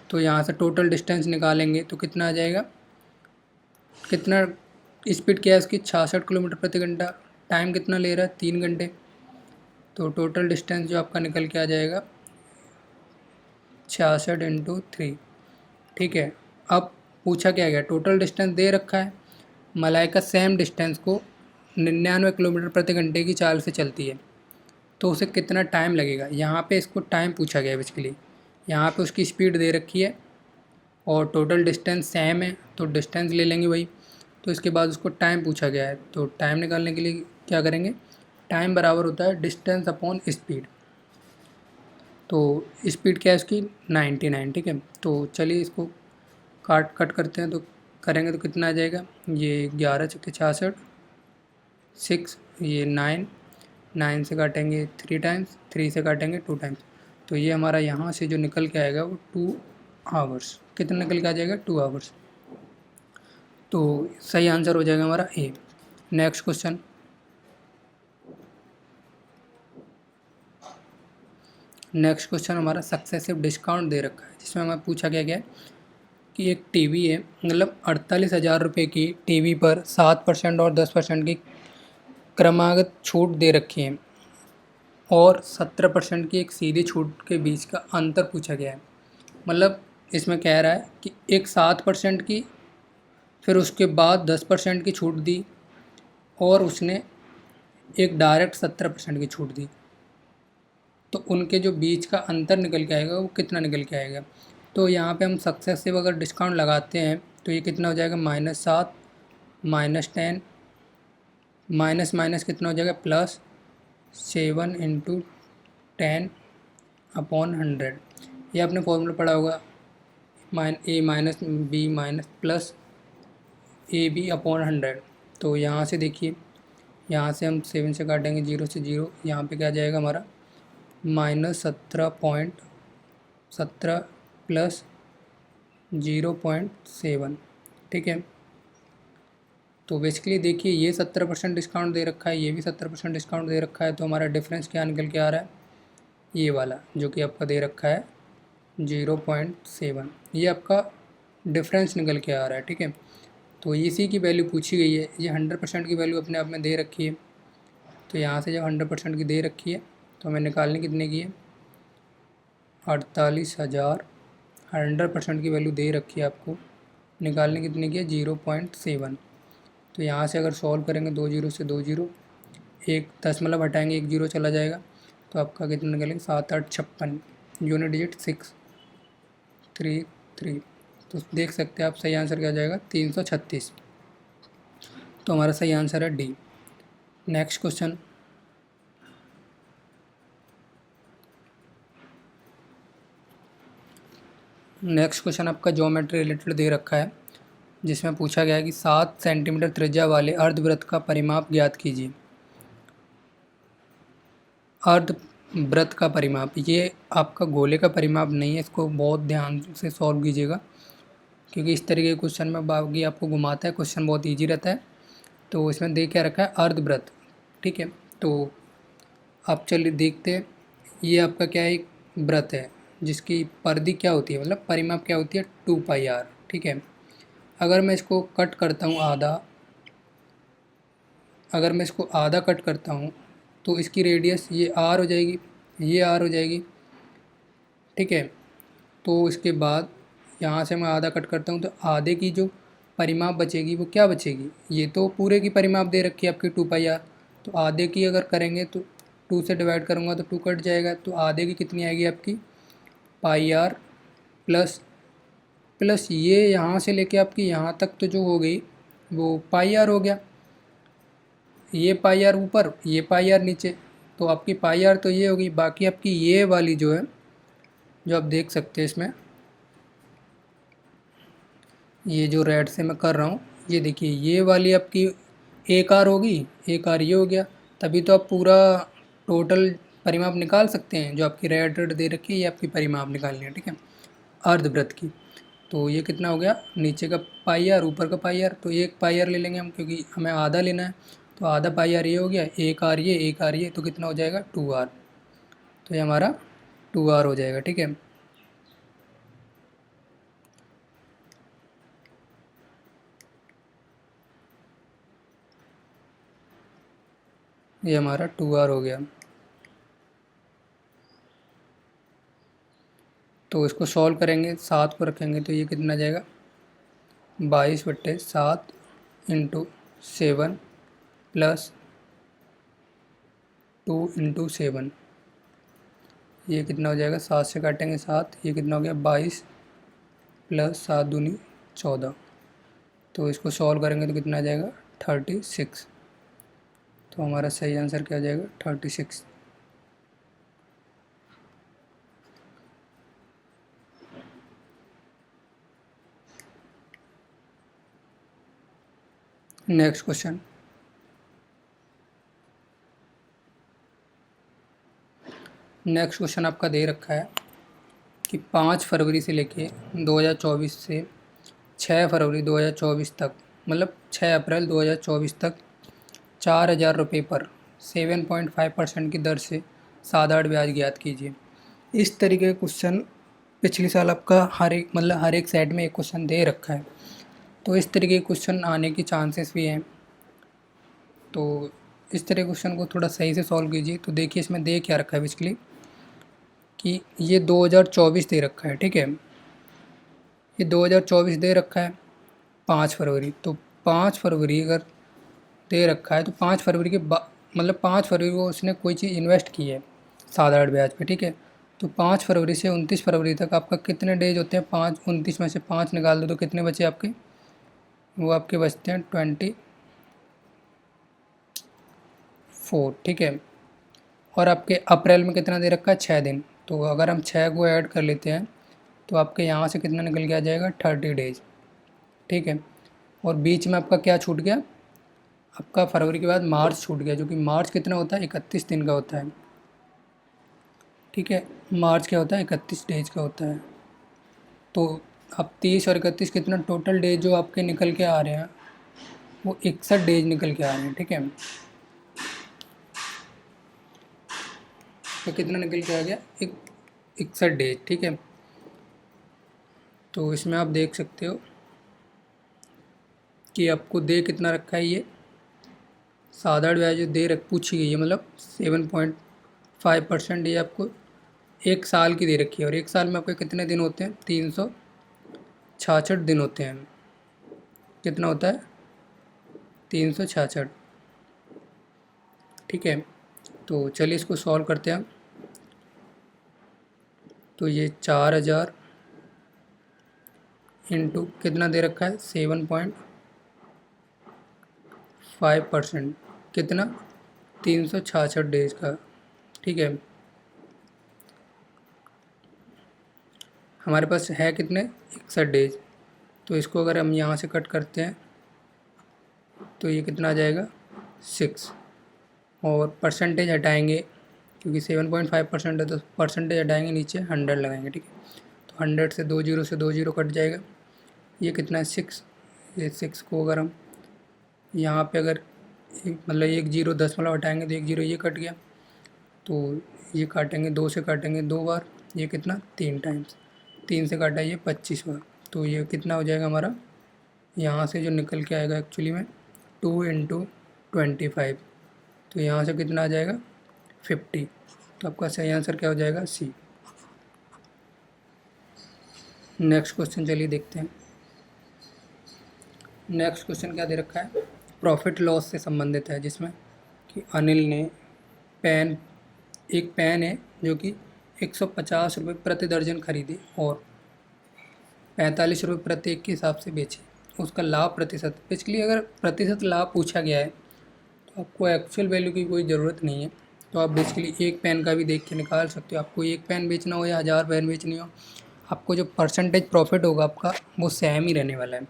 तो यहाँ से टोटल डिस्टेंस निकालेंगे तो कितना आ जाएगा? कितना स्पीड क्या है इसकी? 66 किलोमीटर प्रति घंटा। टाइम कितना ले रहा है? 3 घंटे। तो टोटल डिस्टेंस जो आपका निकल के आ जाएगा 66 इंटू 3, ठीक है। अब पूछा क्या गया? टोटल डिस्टेंस दे रखा है, मलाइका सेम डिस्टेंस को 99 किलोमीटर प्रति घंटे की चाल से चलती है, तो उसे कितना टाइम लगेगा? यहाँ पे इसको टाइम पूछा गया है बेसिकली। यहाँ पे उसकी स्पीड दे रखी है और टोटल डिस्टेंस सेम है, तो डिस्टेंस ले लेंगे वही। तो इसके बाद उसको टाइम पूछा गया है, तो टाइम निकालने के लिए क्या करेंगे? टाइम बराबर होता है डिस्टेंस अपॉन स्पीड। तो स्पीड क्या है इसकी? 99, ठीक है। तो चलिए इसको कट करते हैं, तो करेंगे तो कितना आ जाएगा? ये 11 × 66, 6, ये 9, 9 से काटेंगे 3 टाइम्स, 3 से काटेंगे 2 टाइम्स, तो ये हमारा यहाँ से जो निकल के आएगा वो 2 आवर्स। कितना निकल के आ जाएगा? 2 आवर्स। तो सही आंसर हो जाएगा हमारा ए। नेक्स्ट क्वेश्चन, हमारा सक्सेसिव डिस्काउंट दे रखा है, जिसमें हमें पूछा गया है कि एक टीवी है, मतलब 48,000 रुपये की टीवी पर 7% और 10% की क्रमागत छूट दे रखी है और 17% की एक सीधी छूट के बीच का अंतर पूछा गया है। मतलब इसमें कह रहा है कि एक 7% की, फिर उसके बाद 10% की छूट दी और उसने एक डायरेक्ट 17% की छूट दी, तो उनके जो बीच का अंतर निकल के आएगा वो कितना निकल के आएगा। तो यहाँ पे हम सक्सेसिव अगर डिस्काउंट लगाते हैं तो ये कितना हो जाएगा? -7 -10 माइनस माइनस कितना हो जाएगा? +7 × 10/100। ये आपने फॉर्मूला पढ़ा होगा, A - B प्लस AB/100। तो यहाँ से देखिए, यहाँ से हम 7 से काटेंगे, 0 से 0, यहाँ पे क्या जाएगा हमारा? -17 प्लस 0.7। ठीक है, तो बेसिकली देखिए ये 70% डिस्काउंट दे रखा है, ये भी 70% डिस्काउंट दे रखा है, तो हमारा डिफरेंस क्या निकल के आ रहा है? ये वाला जो कि आपका दे रखा है 0.7, ये आपका डिफरेंस निकल के आ रहा है। ठीक है, तो इसी की वैल्यू पूछी गई है, ये 100% की वैल्यू अपने आप में दे रखी है। तो यहाँ से जब 100% की दे रखी है तो हमें निकालनी कितने की है? 48,000। 100% की वैल्यू दे रखी है आपको, निकालने कितने की है? 0.7। तो यहाँ से अगर सॉल्व करेंगे, 2 जीरो से 2 जीरो, एक दशमलव हटाएंगे, 1 जीरो चला जाएगा, तो आपका कितना निकलेगा? 7 8 56, यूनिट डिजिट 633। तो देख सकते हैं आप, सही आंसर क्या आ जाएगा? 336। तो हमारा सही आंसर है डी। नेक्स्ट क्वेश्चन, आपका ज्योमेट्री रिलेटेड दे रखा है, जिसमें पूछा गया है कि 7 सेंटीमीटर त्रिज्या वाले अर्धवृत्त का परिमाप ज्ञात कीजिए। अर्धवृत्त का परिमाप, ये आपका गोले का परिमाप नहीं है, इसको बहुत ध्यान से सॉल्व कीजिएगा, क्योंकि इस तरीके के क्वेश्चन में बागी आपको घुमाता है, क्वेश्चन बहुत ईजी रहता है। तो इसमें देख क्या रखा है? अर्धवृत्त। ठीक है, तो आप चलिए देखते हैं, ये आपका क्या है? एक वृत्त है जिसकी परिधि क्या होती है, मतलब परिमाप क्या होती है? 2πr। ठीक है, अगर मैं इसको कट करता हूँ आधा, कट करता हूँ तो इसकी रेडियस ये r हो जाएगी, ये r हो जाएगी। ठीक है, तो इसके बाद यहाँ से मैं आधा कट करता हूँ तो आधे की जो परिमाप बचेगी वो क्या बचेगी? ये तो पूरे की परिमाप दे रखी है आपकी 2πr, तो आधे की अगर करेंगे तो 2 से डिवाइड करूँगा तो 2 कट जाएगा, तो आधे की कितनी आएगी आपकी? πr प्लस ये यहाँ से लेके आपकी यहाँ तक तो जो हो गई वो πr हो गया, ये πr ऊपर, ये πr नीचे, तो आपकी πr तो ये होगी। बाकी आपकी ये वाली जो है, जो आप देख सकते हैं इसमें, ये जो रेड से मैं कर रहा हूँ, ये देखिए ये वाली आपकी 1r होगी, 1r ये हो गया, तभी तो आप पूरा टोटल परिमाप निकाल सकते हैं। जो आपकी रेड रेड दे रखी है ये आपकी परिमाप निकालनी है। ठीक है, अर्धवृत्त की। तो ये कितना हो गया? नीचे का πr, ऊपर का πr, तो एक πr ले लेंगे हम, क्योंकि हमें आधा लेना है, तो आधा πr ये हो गया, 1r ये, 1r ये, तो कितना हो जाएगा? 2r। तो ये हमारा 2r हो जाएगा। ठीक है, ये हमारा 2r हो गया। तो इसको सॉल्व करेंगे, 7 को रखेंगे तो ये कितना जाएगा? 22/7 × 7 प्लस 2 × 7, ये कितना हो जाएगा? 7 से काटेंगे 7, ये कितना हो गया? 22 प्लस 7 दूनी 14। तो इसको सॉल्व करेंगे तो कितना आ जाएगा? 36। तो हमारा सही आंसर क्या आ जाएगा? 36। नेक्स्ट क्वेश्चन, नेक्स्ट क्वेश्चन आपका दे रखा है कि 5 फरवरी से लेके 2024 से 6 फरवरी 2024 तक, मतलब 6 अप्रैल 2024 तक 4,000 रुपये पर 7.5% की दर से साधारण ब्याज ज्ञात कीजिए। इस तरीके का क्वेश्चन पिछले साल आपका हर एक सेट में एक क्वेश्चन दे रखा है, तो इस तरीके के क्वेश्चन आने की चांसेस भी हैं। तो इस तरह क्वेश्चन को थोड़ा सही से सॉल्व कीजिए। तो देखिए इसमें दे क्या रखा है बेसिकली कि ये 2024 दे रखा है, ठीक है। ये 2024 दे रखा है 5 फरवरी, तो 5 फरवरी अगर दे रखा है तो 5 फरवरी के मतलब 5 फरवरी को उसने कोई चीज़ इन्वेस्ट की है साधारण ब्याज पे, ठीक है। तो 5 फरवरी से 29 फरवरी तक आपका कितने डेज होते हैं? 5, 29 में से 5 निकाल दो तो कितने बचे आपके? वो आपके बचते हैं 24, ठीक है। और आपके अप्रैल में कितना दे रखा है? 6 दिन। तो अगर हम 6 को ऐड कर लेते हैं तो आपके यहाँ से कितना निकल के आ जाएगा? 30 डेज, ठीक है। और बीच में आपका क्या छूट गया? आपका फरवरी के बाद मार्च छूट गया, जो कि मार्च कितना होता है? 31 दिन का होता है, ठीक है। मार्च क्या होता है? 31 डेज का होता है। तो अब 30 और 31 कितना टोटल डेज जो आपके निकल के आ रहे हैं वो 61 डेज निकल के आ रहे हैं, ठीक है। तो कितना निकल के आ गया? 61 डेज, ठीक है। तो इसमें आप देख सकते हो कि आपको दे कितना रखा है। ये साधारण ब्याज जो दे रख पूछी गई है, मतलब 7.5% ये आपको 1 साल की दे रखी है। और 1 साल में आपके कितने दिन होते हैं? 366 दिन होते हैं। कितना होता है? 366, ठीक है। तो चलिए इसको सॉल्व करते हैं। तो ये 4,000 इंटू कितना दे रखा है? 7.5%, कितना? 366 डेज का, ठीक है। हमारे पास है कितने? 61 डेज। तो इसको अगर हम यहाँ से कट करते हैं तो ये कितना आ जाएगा? 6। और परसेंटेज हटाएंगे क्योंकि 7.5% है, तो परसेंटेज हटाएंगे, नीचे 100 लगाएंगे, ठीक है। तो 100 से 2 जीरो से 2 जीरो कट जाएगा। ये कितना है? 6। ये 6 को अगर हम यहाँ पे अगर मतलब 1 जीरो 10 मतलब हटाएंगे तो 1 जीरो ये कट गया। तो ये काटेंगे 2 से, काटेंगे 2 बार। ये कितना? 3 टाइम्स। 3 से काटा ये 25 बार। तो ये कितना हो जाएगा हमारा? यहाँ से जो निकल के आएगा एक्चुअली में 2 इंटू 25। तो यहाँ से कितना आ जाएगा? 50। तो आपका सही आंसर क्या हो जाएगा? सी। नेक्स्ट क्वेश्चन चलिए देखते हैं। नेक्स्ट क्वेश्चन क्या दे रखा है? प्रॉफिट लॉस से संबंधित है, जिसमें कि अनिल ने एक पेन है जो कि 150 रुपये प्रति दर्जन खरीदी और 45 रुपये प्रति एक के हिसाब से बेची। उसका लाभ प्रतिशत, बेसिकली अगर प्रतिशत लाभ पूछा गया है तो आपको एक्चुअल वैल्यू की कोई ज़रूरत नहीं है। तो आप बेसिकली एक पेन का भी देख के निकाल सकते हो। आपको एक पेन बेचना हो या 1000 पेन बेचनी हो, आपको जो परसेंटेज प्रॉफिट होगा आपका वो सेम ही रहने वाला है।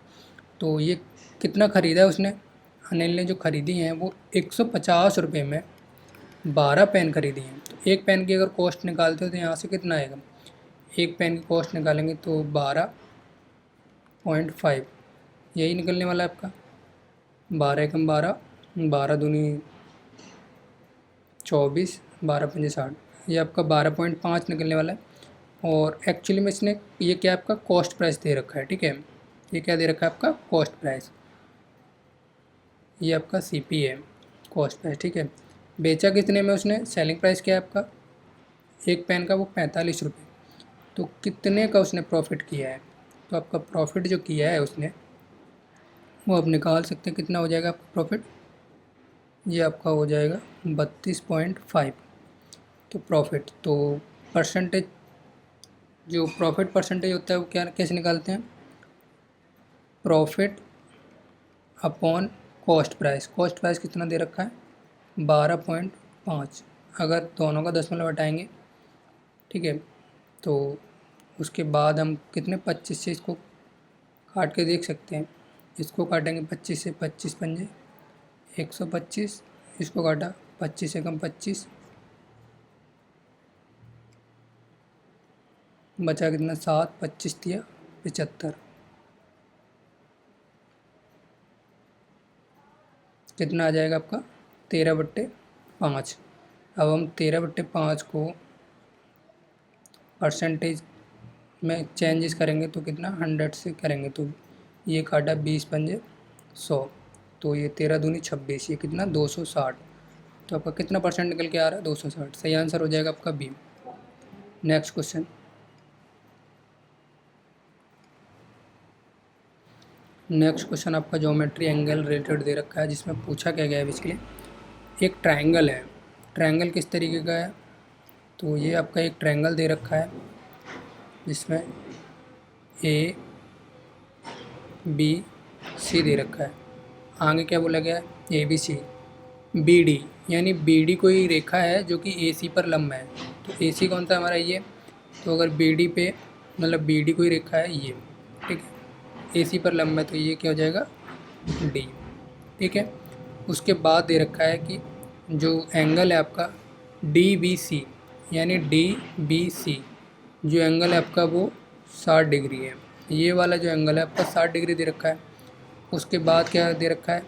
तो ये कितना ख़रीदा है उसने? अनिल ने जो ख़रीदी हैं वो 150 रुपये में 12 पेन खरीदी हैं। तो एक पेन की अगर कॉस्ट निकालते हो तो यहाँ से कितना आएगा? एक पेन की कॉस्ट निकालेंगे तो 12.5 यही निकलने वाला है आपका। 12 एकम 12, 12 दूनी 24, 12 पंजे 60, ये आपका 12.5 निकलने वाला है। और एक्चुअली में इसने ये क्या आपका कॉस्ट प्राइस दे रखा है, ठीक है। ये क्या दे रखा है आपका? Cost price. ये आपका CP है, कॉस्ट प्राइस, ठीक है। बेचा कितने में उसने? सेलिंग प्राइस क्या है आपका एक पेन का? वो 45 रुपये। तो कितने का उसने प्रॉफिट किया है? तो आपका प्रॉफिट जो किया है उसने वो आप निकाल सकते हैं। कितना हो जाएगा आपका प्रॉफिट? ये आपका हो जाएगा 32.5। तो प्रॉफिट, तो परसेंटेज, जो प्रॉफिट परसेंटेज होता है वो क्या कैसे निकालते हैं? Profit upon cost price. Cost price कितना दे रखा है? 12.5। अगर दोनों का 10 हटाएंगे, ठीक है, तो उसके बाद हम कितने 25 से इसको काट के देख सकते हैं। इसको काटेंगे 25 से, 25 पंजे 125, इसको काटा 25 से कम 25, बचा कितना 7, 25 दिया 75, कितना आ जाएगा आपका 13/5। अब हम 13/5 को परसेंटेज में चेंजेस करेंगे तो कितना 100 से करेंगे तो ये काटा 20×5 100, तो ये 13 दूनी 26, ये कितना 260। तो आपका कितना परसेंट निकल के आ रहा है 260। सही आंसर हो जाएगा आपका B. Next question, next question आपका ज्योमेट्री एंगल रिलेटेड दे रखा है, जिसमें पूछा क्या गया है बेसिकली एक ट्रायंगल है। ट्रायंगल किस तरीके का है, तो ये आपका एक ट्रायंगल दे रखा है जिसमें ए बी सी दे रखा है। आगे क्या बोला गया है, A B C B D, यानी बी डी कोई रेखा है जो कि ए सी पर लंब है। तो ए सी कौन सा हमारा ये, तो अगर बी डी पे मतलब बी डी कोई रेखा है ये, ठीक है, ए सी पर लंब है, तो ये क्या हो जाएगा डी। ठीक है, उसके बाद दे रखा है कि जो एंगल है आपका डी बी सी, यानी डी बी सी जो एंगल है आपका वो 60 डिग्री है। ये वाला जो एंगल है आपका 60 डिग्री दे रखा है। उसके बाद क्या दे रखा है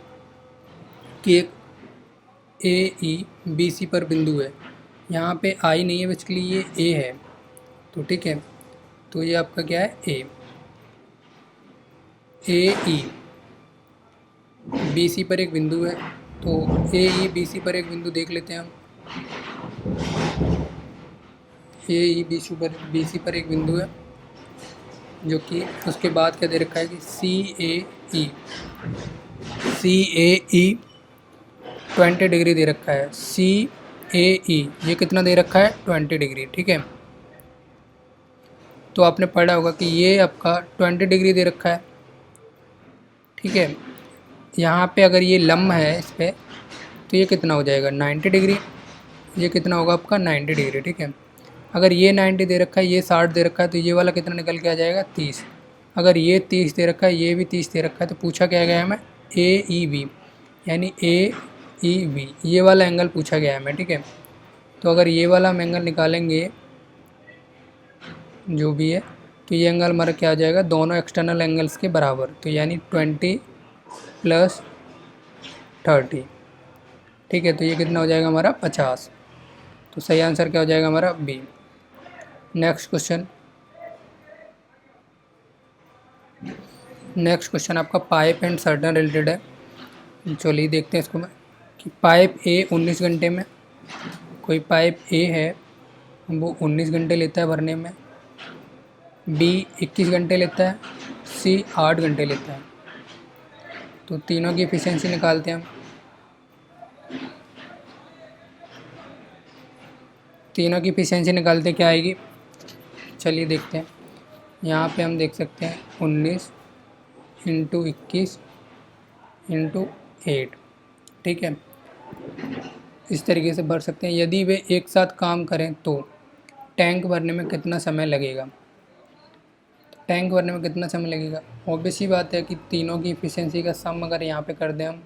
कि एक ए ई बी सी पर बिंदु है। यहाँ पे आई नहीं है, बेसिकली ये ए है। तो ठीक है, तो ये आपका क्या है ए ई बी सी पर एक बिंदु है। तो ए ई बी सी पर एक बिंदु देख लेते हैं हम। ए ई बी सी पर एक बिंदु है जो कि उसके बाद क्या दे रखा है कि सी ए ई 20 डिग्री दे रखा है। सी ए ई ये कितना दे रखा है 20 डिग्री। ठीक है, तो आपने पढ़ा होगा कि ये आपका 20 डिग्री दे रखा है। ठीक है, यहाँ पे अगर ये लंब है इस पर तो ये कितना हो जाएगा 90 डिग्री। ये कितना होगा आपका 90 डिग्री। ठीक है, अगर ये 90 दे रखा है, ये 60 दे रखा है, तो ये वाला कितना निकल के आ जाएगा 30। अगर ये 30 दे रखा है, ये भी 30 दे रखा है, तो पूछा क्या गया हमें ए ई बी, यानी ए ई बी ये वाला एंगल पूछा गया है हमें। ठीक है, तो अगर ये वाला हम एंगल निकालेंगे जो भी है, तो ये एंगल हमारा क्या आ जाएगा दोनों एक्सटर्नल एंगल्स के बराबर, तो यानी 20 + 30। ठीक है, तो ये कितना हो जाएगा हमारा 50। तो सही आंसर क्या हो जाएगा हमारा B. Next question, next question आपका पाइप एंड सर्टन रिलेटेड है। चलिए देखते हैं इसको मैं कि पाइप ए 19 घंटे में, कोई पाइप ए है वो 19 घंटे लेता है भरने में, बी 21 घंटे लेता है, सी 8 घंटे लेता है। तो तीनों की एफिशिएंसी निकालते हैं हम। तीनों की एफिशिएंसी निकालते क्या आएगी, चलिए देखते हैं। यहाँ पे हम देख सकते हैं 19 × 21 × 8। ठीक है, इस तरीके से भर सकते हैं। यदि वे एक साथ काम करें तो टैंक भरने में कितना समय लगेगा, टैंक भरने में कितना समय लगेगा। ऑब्वियस ही बात है कि तीनों की एफिशिएंसी का सम अगर यहाँ पे कर दें हम,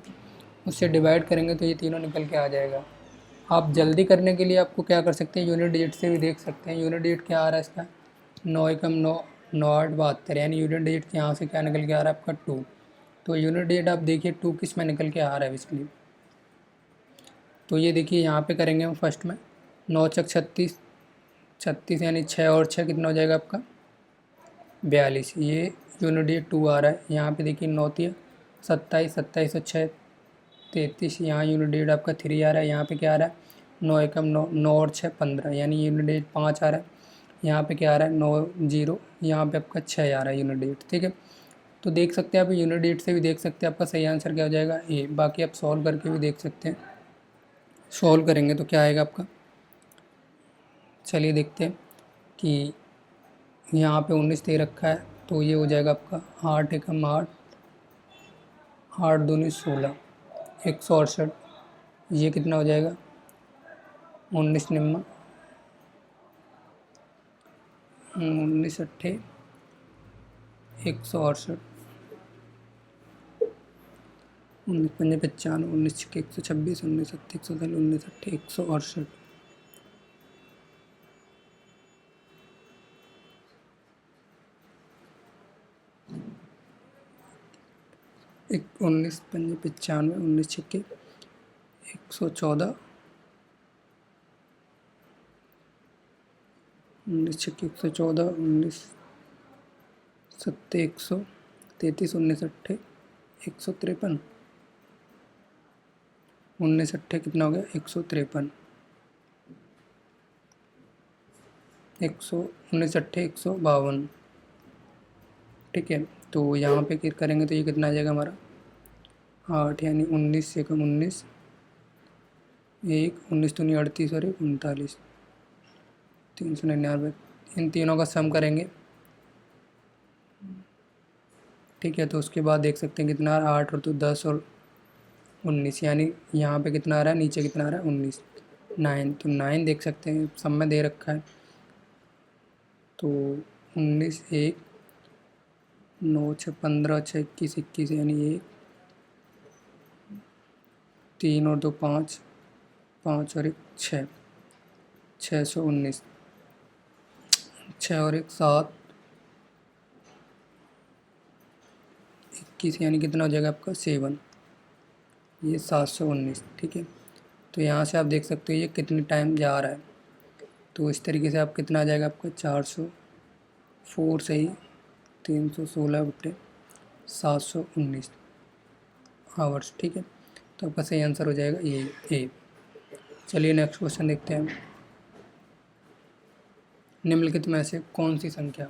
उससे डिवाइड करेंगे तो ये तीनों निकल के आ जाएगा। आप जल्दी करने के लिए आपको क्या कर सकते हैं, यूनिट डिजिट से भी देख सकते हैं। यूनिट डिजिट क्या आ रहा है इसका 9 × 9 9 8 72, यानी यूनिट डिजिट यहाँ से क्या निकल के आ रहा है आपका 2। तो यूनिट डिजिट आप देखिए 2 किस में निकल के आ रहा है बेसिकली। तो ये देखिए यहाँ पे करेंगे हम फर्स्ट में 9 × 36 36, यानी 6 और 6 कितना हो जाएगा आपका 42। ये यूनिट डिजिट 2 आ रहा है। यहाँ पे देखिए 9 × 27 27 और 6 33, यहाँ यूनिट डिजिट आपका 3 आ रहा है। यहाँ पे क्या आ रहा है 9 × 9 9 और 6 15, यानी यूनिट डिजिट 5 आ रहा है। यहाँ पे क्या आ रहा है 9 0, यहाँ पे आपका 6 आ रहा है यूनिट डिजिट। ठीक है, तो देख सकते हैं आप यूनिट डिजिट से भी देख सकते हैं आपका सही आंसर क्या हो जाएगा ए। बाकी आप सॉल्व करके भी देख सकते हैं। सॉल्व करेंगे तो क्या आएगा आपका, चलिए देखते हैं कि यहाँ पे 19 दे रखा है, तो ये हो जाएगा आपका 8 × 8 8 दूनी 16 168। ये कितना हो जाएगा 19 निम्मा 19 अट्ठे 168 19 पंजे 95 19 छक्के 126 19 सत्ते 147 19 अट्ठे 168। 19 पंजे 95, 19 छक्के 114, 19 छक्के 114, 19 सत्ते 133, 19 अट्ठे 153, 19 अट्ठे कितना हो गया 153, 19 अट्ठे 152। ठीक है, तो यहाँ पे क्लिक करेंगे तो ये कितना आ जाएगा हमारा 8, यानी 19 से कम 19, 19 तो नहीं 38 और 39, 399। इन तीनों का सम करेंगे। ठीक है, तो उसके बाद देख सकते हैं कितना आ रहा है 8 और तो 10 और 19, यानी यहाँ पे कितना आ रहा है, नीचे कितना आ रहा है 19, 9। तो 9 देख सकते हैं सम में दे रखा है। तो 19, 1, 9, 6, 15, 6, 21, 21, यानी 1, 3 और 2 5, 5 और 1 6, 619, 6 और 1 7, 21, यानी कितना हो जाएगा आपका 7, ये 719। ठीक है, तो यहाँ से आप देख सकते हो ये कितने टाइम जा रहा है। तो इस तरीके से आप कितना आ जाएगा आपका 404 से ही 316/719 आवर्स। ठीक है, तो आपका सही आंसर हो जाएगा ये ए। चलिए नेक्स्ट क्वेश्चन देखते हैं। निम्नलिखित में से कौन सी संख्या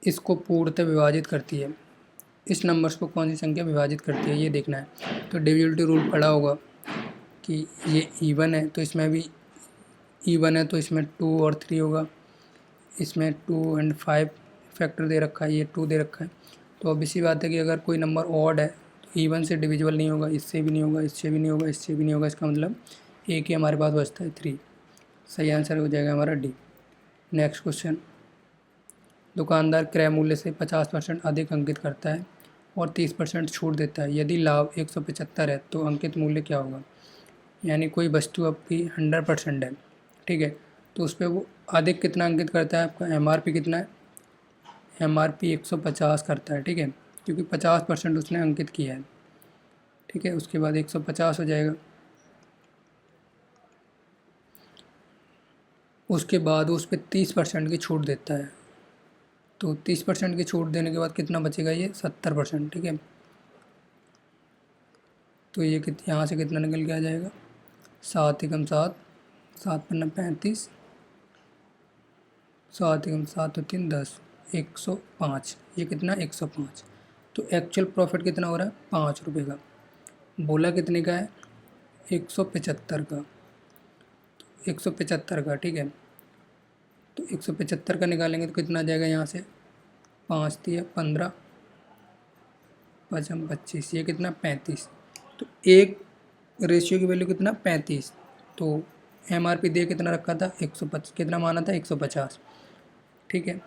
इसको पूर्णतः विभाजित करती है? इस नंबर्स को कौन सी संख्या विभाजित करती है ये देखना है। तो डिविजिबिलिटी रूल पढ़ा होगा कि ये इवन है तो इसमें भी इवन है, तो इसमें 2 और 3 होगा। इसमें 2 और 5 फैक्टर दे रखा है, ये 2 दे रखा है। तो अब इसी बात है कि अगर कोई नंबर ऑड है तो इवन से डिविजिबल नहीं होगा, इससे भी नहीं होगा, इससे भी नहीं होगा, इससे भी नहीं होगा। इसका मतलब एक ही हमारे पास बचता है 3। सही आंसर हो जाएगा हमारा डी। Next question. दुकानदार क्रय मूल्य से 50% अधिक अंकित करता है और 30% छूट देता है। यदि लाभ 175 है तो अंकित मूल्य क्या होगा? यानी कोई वस्तु आपकी 100% है, ठीक है, तो उस पर वो अधिक कितना अंकित करता है? आपका MRP कितना है? MRP 150 करता है, ठीक है, क्योंकि 50% उसने अंकित किया है। ठीक है, उसके बाद 150 हो जाएगा। उसके बाद उस पर 30% की छूट देता है, तो 30% की छूट देने के बाद कितना बचेगा? ये 70%। ठीक है, तो ये यहाँ से कितना निकल के आ जाएगा? 7 एकम 7, 7 पन्ना 35, 7 एकम 7 और 3 10, 105। ये कितना? 105। तो एक्चुअल प्रॉफिट कितना हो रहा है? 5 रुपये का। बोला कितने का है? 175 का। 175 का, ठीक है, तो 175 का निकालेंगे तो कितना आ जाएगा? यहाँ से 5 दिया 15, 5 25, ये कितना? 35। तो एक रेशियो की वैल्यू कितना? 35। तो MRP दे कितना रखा था? 150। कितना माना था? 150। ठीक है,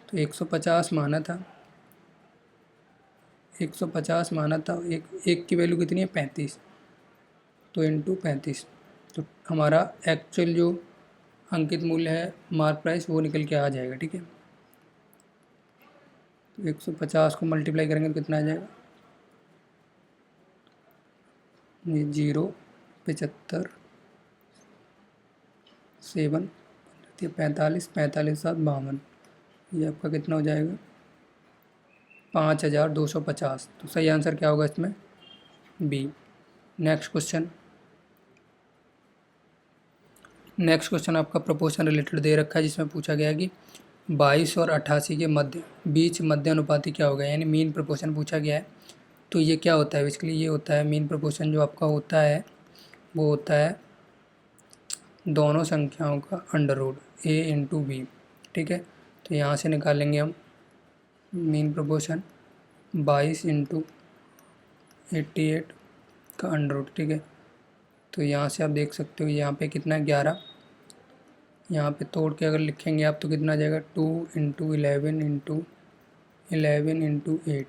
तो 150 माना था, 150 माना था। एक की वैल्यू कितनी है? 35, तो इंटू 35। तो हमारा एक्चुअल जो अंकित मूल्य है, मार्क प्राइस, वो निकल के आ जाएगा। ठीक है, तो 150 को मल्टीप्लाई करेंगे तो कितना आ जाएगा? ये 0, 75, 7, 45, 45, 7, 52, ये आपका कितना हो जाएगा? 5250। तो सही आंसर क्या होगा इसमें? B. Next question. Next question आपका प्रोपोर्शन रिलेटेड दे रखा है, जिसमें पूछा गया है कि 22 और 88 के बीच मध्य अनुपाती क्या होगा? यानी मीन प्रोपोर्शन पूछा गया है। तो ये क्या होता है? बेसिकली ये होता है मीन प्रोपोर्शन जो आपका होता है वो होता है दोनों संख्याओं का under root A into B. ठीक है, तो यहाँ से निकालेंगे हम मीन प्रोपोर्शन 22 इंटू 88 का अंडर रूट। ठीक है, तो यहाँ से आप देख सकते हो यहाँ पे कितना 11, यहाँ पे तोड़ के अगर लिखेंगे आप तो कितना आ जाएगा? 2 इंटू 11 इंटू 11 इंटू 8,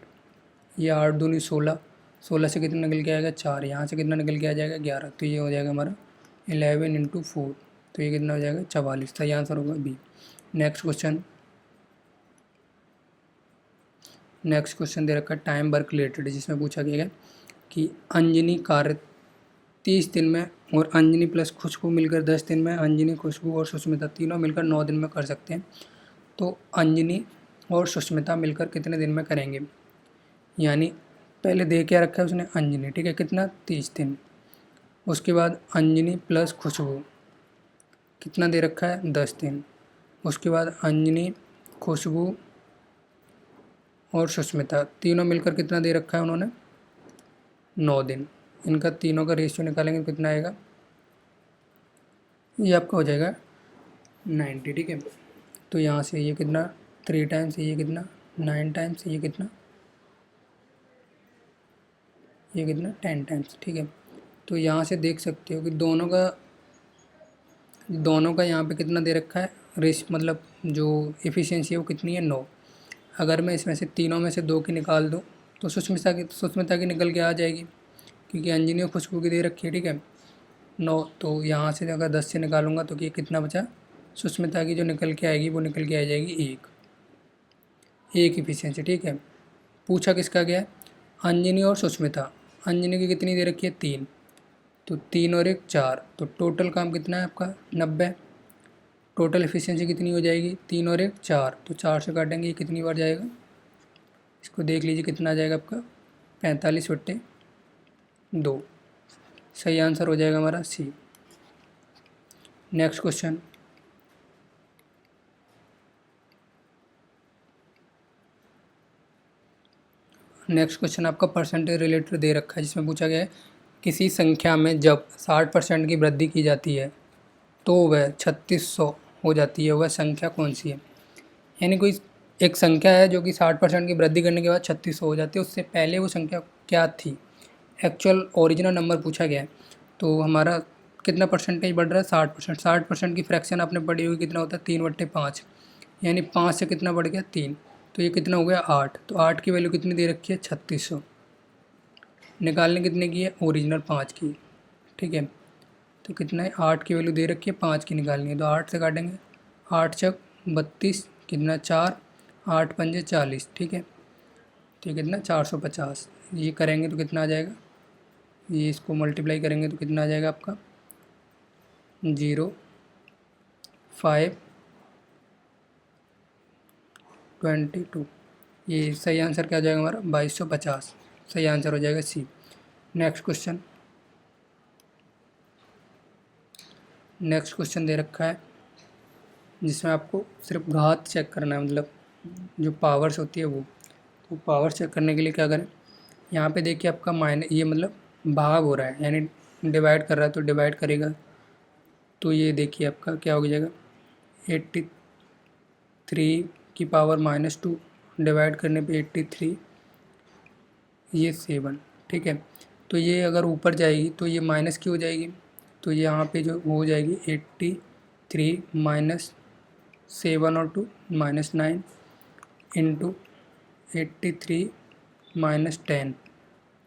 ये 8 दूनी 16, 16 से कितना निकल के आएगा? 4, यहाँ से कितना निकल के आ जाएगा? 11, तो ये हो जाएगा हमारा 11 इंटू 4, तो ये कितना हो जाएगा? 44। सही आंसर होगा B. Next question. Next question दे रखा है टाइम वर्क रिलेटेड, जिसमें पूछा गया है कि अंजनी कार्य 30 दिन में और अंजनी प्लस खुशबू मिलकर 10 दिन में, अंजनी खुशबू और सुष्मिता तीनों मिलकर 9 दिन में कर सकते हैं, तो अंजनी और सुष्मिता मिलकर कितने दिन में करेंगे। यानी पहले दे क्या रखा है उसने अंजनी, ठीक है, कितना 30 दिन। उसके बाद अंजनी प्लस खुशबू कितना दे रखा है 10 दिन। उसके बाद अंजनी, खुशबू और सुष्मिता तीनों मिलकर कितना दे रखा है उन्होंने 9 दिन। इनका तीनों का रेशियो निकालेंगे तो कितना आएगा, ये आपका हो जाएगा 90, ठीक है। तो यहाँ से ये कितना 3 टाइम्स, ये कितना 9 टाइम्स, ये कितना 10 टाइम्स, ठीक है। तो यहाँ से देख सकते हो कि दोनों का यहाँ पे कितना दे रखा है रेस, मतलब जो एफिशिएंसी है वो कितनी है 9। अगर मैं इसमें से तीनों में से 2 की निकाल दूँ तो सुष्मिता की निकल के आ जाएगी, क्योंकि अंजनी और खुशबू की दे रखी है, ठीक है 9। तो यहाँ से अगर 10 से निकालूंगा तो ये कितना बचा, सुष्मिता की जो निकल के आएगी वो निकल के आ जाएगी एक एफिशिएंसी, ठीक है। पूछा किसका गया है, अंजनी और सुष्मिता। अंजनी की कितनी दे रखी है 3, तो 3 और 1 4, तो टोटल काम कितना है आपका 90। टोटल एफिशिएंसी कितनी हो जाएगी 3 और 1 4, तो 4 से काटेंगे, ये कितनी बार जाएगा, इसको देख लीजिए कितना आ जाएगा आपका 45/2। सही आंसर हो जाएगा हमारा सी। नेक्स्ट क्वेश्चन, आपका परसेंटेज रिलेटेड दे रखा है, जिसमें पूछा गया है किसी संख्या में जब 60% की वृद्धि की जाती है तो वह 3600 हो जाती है, वह संख्या कौन सी है। यानी कोई एक संख्या है जो कि 60% की वृद्धि करने के बाद 3600 हो जाती है, उससे पहले वो संख्या क्या थी, एक्चुअल ओरिजिनल नंबर पूछा गया है। तो हमारा कितना परसेंटेज बढ़ रहा है 60%। 60% की फ्रैक्शन आपने पढ़ी हुई कितना होता है 3/5, यानी 5 से कितना बढ़ गया 3, तो ये कितना हो गया 8। तो 8 की वैल्यू कितनी दे रखी है 3600, निकालने कितने की है ओरिजिनल 5 की, ठीक है। तो कितना है 8 की वैल्यू दे रखी है 5 की निकालनी है, तो 8 से काटेंगे, 8 छक 32, कितना 4, 8 पंजे 40, ठीक है। तो ये कितना 450, ये करेंगे तो कितना आ जाएगा, ये इसको मल्टीप्लाई करेंगे तो कितना आ जाएगा आपका 0 5 22। ये सही आंसर क्या हो जाएगा हमारा 2250, सही आंसर हो जाएगा सी। नेक्स्ट क्वेश्चन दे रखा है जिसमें आपको सिर्फ घात चेक करना है, मतलब जो पावर्स होती है वो। तो पावर चेक करने के लिए क्या करें, यहाँ पे देखिए आपका माइनस, ये मतलब भाग हो रहा है यानी डिवाइड कर रहा है, तो डिवाइड करेगा तो ये देखिए आपका क्या हो जाएगा 83 की पावर -2 डिवाइड करने पे 83, ये 7, ठीक है। तो ये अगर ऊपर जाएगी तो ये माइनस की हो जाएगी, तो ये यहाँ पे जो हो जाएगी 83 -7 और 2 -9 इंटू 83 -10।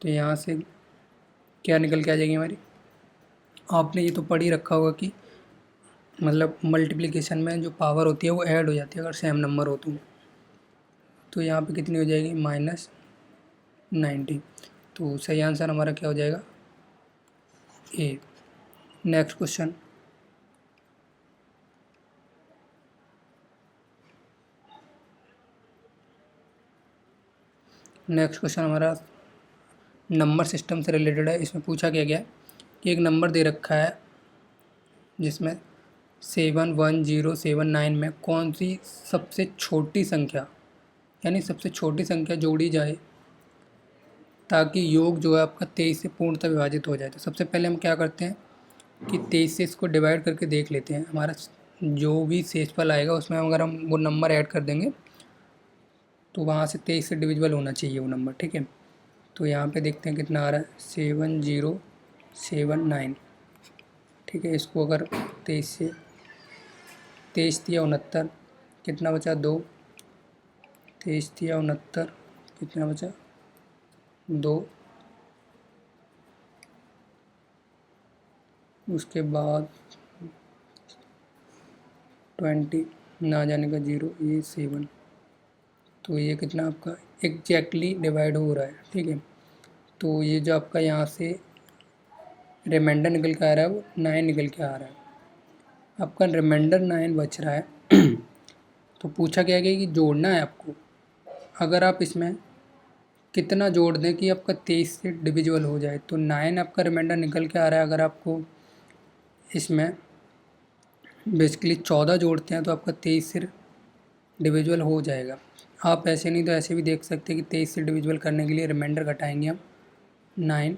तो यहाँ से क्या निकल के आ जाएगी हमारी, आपने ये तो पढ़ ही रखा होगा कि मतलब मल्टीप्लिकेशन में जो पावर होती है वो ऐड हो जाती है अगर सेम नंबर हो तो यहाँ पे कितनी हो जाएगी -90। तो सही आंसर हमारा क्या हो जाएगा ए। नेक्स्ट क्वेश्चन, हमारा नंबर सिस्टम से रिलेटेड है। इसमें पूछा क्या गया कि एक नंबर दे रखा है जिसमें 71079 में कौन सी सबसे छोटी संख्या, यानी सबसे छोटी संख्या जोड़ी जाए ताकि योग जो है आपका 23 से पूर्णतः विभाजित हो जाए। तो सबसे पहले हम क्या करते हैं कि 23 से इसको डिवाइड करके देख लेते हैं, हमारा जो भी शेषफल आएगा उसमें अगर हम वो नंबर ऐड कर देंगे तो वहाँ से 23 से डिविजिबल होना चाहिए वो नंबर, ठीक है। तो यहाँ पे देखते हैं कितना आ रहा है 7079, ठीक है। इसको अगर 23 से 23 दिया 69, कितना बचा 2, 23 दिया 69, कितना बचा 2, उसके बाद 20 ना जाने का 0, ये 7, तो ये कितना आपका एग्जैक्टली डिवाइड हो रहा है, ठीक है। तो ये जो आपका यहाँ से रिमाइंडर निकल के आ रहा है वो 9 निकल के आ रहा है, आपका रिमाइंडर 9 बच रहा है। तो पूछा क्या गया कि जोड़ना है आपको, अगर आप इसमें कितना जोड़ दें कि आपका 23 से डिविजिबल हो जाए। तो 9 आपका रिमाइंडर निकल के आ रहा है, अगर आपको इसमें बेसिकली 14 जोड़ते हैं तो आपका 23 से डिविजिबल हो जाएगा। आप ऐसे नहीं तो ऐसे भी देख सकते हैं कि 23 से डिविजिबल करने के लिए रिमाइंडर घटाएंगे हम 9,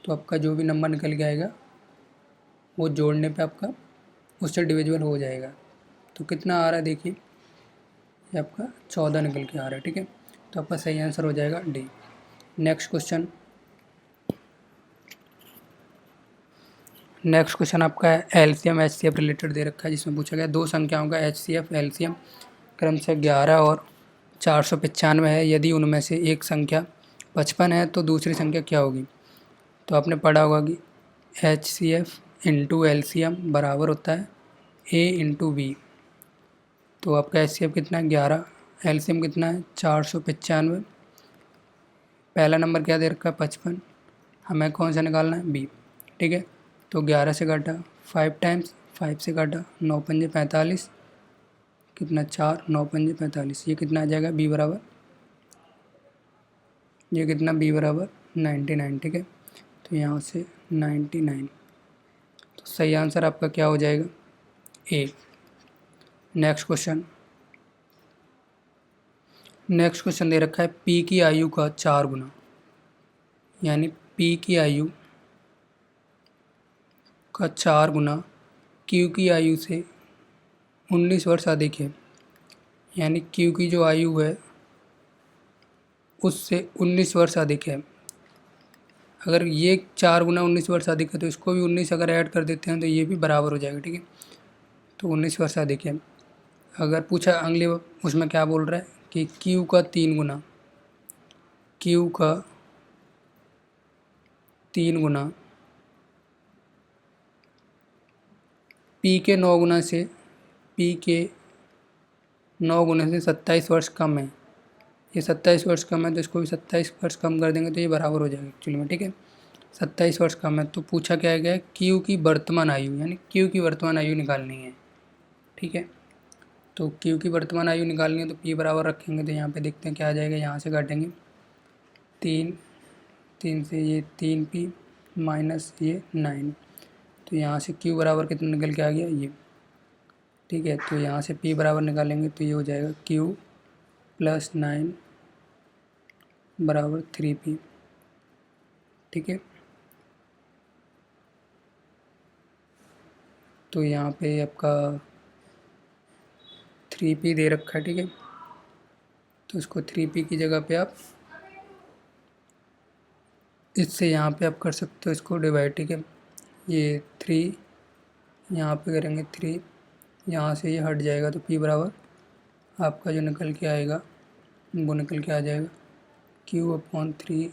तो आपका जो भी नंबर निकल के आएगा वो जोड़ने पे आपका उससे डिविजिबल हो जाएगा। तो कितना आ रहा है देखिए, ये आपका 14 निकल के आ रहा है, ठीक है। तो आपका सही आंसर हो जाएगा डी। नेक्स्ट क्वेश्चन आपका है एलसीएम एचसीएफ रिलेटेड दे रखा है, जिसमें पूछा गया दो संख्याओं का एचसीएफ एलसीएम क्रम से 11 और 495 है, यदि उनमें से एक संख्या 55 है तो दूसरी संख्या क्या होगी। तो आपने पढ़ा होगा कि एचसीएफ इंटू एलसीएम बराबर होता है ए इंटू बी। तो आपका एचसीएफ कितना है 11, एलसीएम कितना है 495, पहला नंबर क्या दे रखा है 55, हमें कौन सा निकालना है बी, ठीक है। तो 11 से काटा 5 टाइम्स, 5 से काटा 9 पंजे 45, कितना 4, 9 पंजे 45, ये कितना आ जाएगा बी बराबर, ये कितना बी बराबर 99, ठीक है। तो यहाँ से 99, तो सही आंसर आपका क्या हो जाएगा ए। नेक्स्ट क्वेश्चन दे रखा है पी की आयु का 4 गुना, यानी पी की आयु का 4 गुना क्यू की आयु से 19 वर्ष अधिक है, यानी क्यू की जो आयु है उससे 19 वर्ष अधिक है। अगर ये 4 गुना 19 वर्ष अधिक है तो इसको भी 19 अगर ऐड कर देते हैं तो ये भी बराबर हो जाएगा, ठीक है। तो 19 वर्ष अधिक है। अगर पूछा अगले उसमें क्या बोल रहा है कि क्यू का 3 गुना, क्यू का 3 गुना पी के 9 गुना से, पी के 9 गुना से 27 वर्ष कम है, ये 27 वर्ष कम है तो इसको भी 27 वर्ष कम कर देंगे तो ये बराबर हो जाएगा एक्चुअली में, ठीक है। 27 वर्ष कम है। तो पूछा क्या गया क्यू की वर्तमान आयु, यानी क्यू की वर्तमान आयु निकालनी है, ठीक है। तो क्यू की वर्तमान आयु निकालनी है तो पी बराबर रखेंगे, तो यहाँ पे देखते हैं क्या आ जाएगा, यहाँ से काटेंगे 3 से ये 3p माइनस ये 9, तो यहाँ से क्यू बराबर कितना निकल के आ गया ये, ठीक है। तो यहाँ से p बराबर निकालेंगे तो ये हो जाएगा q प्लस 9 बराबर 3p, ठीक है। तो यहाँ पे आपका 3p दे रखा है, ठीक है। तो इसको 3p की जगह पे आप इससे यहाँ पे आप कर सकते हो इसको डिवाइड, ठीक है। ये 3 यहाँ पे करेंगे 3, यहाँ से ये हट जाएगा तो p बराबर आपका जो निकल के आएगा वो निकल के आ जाएगा q/3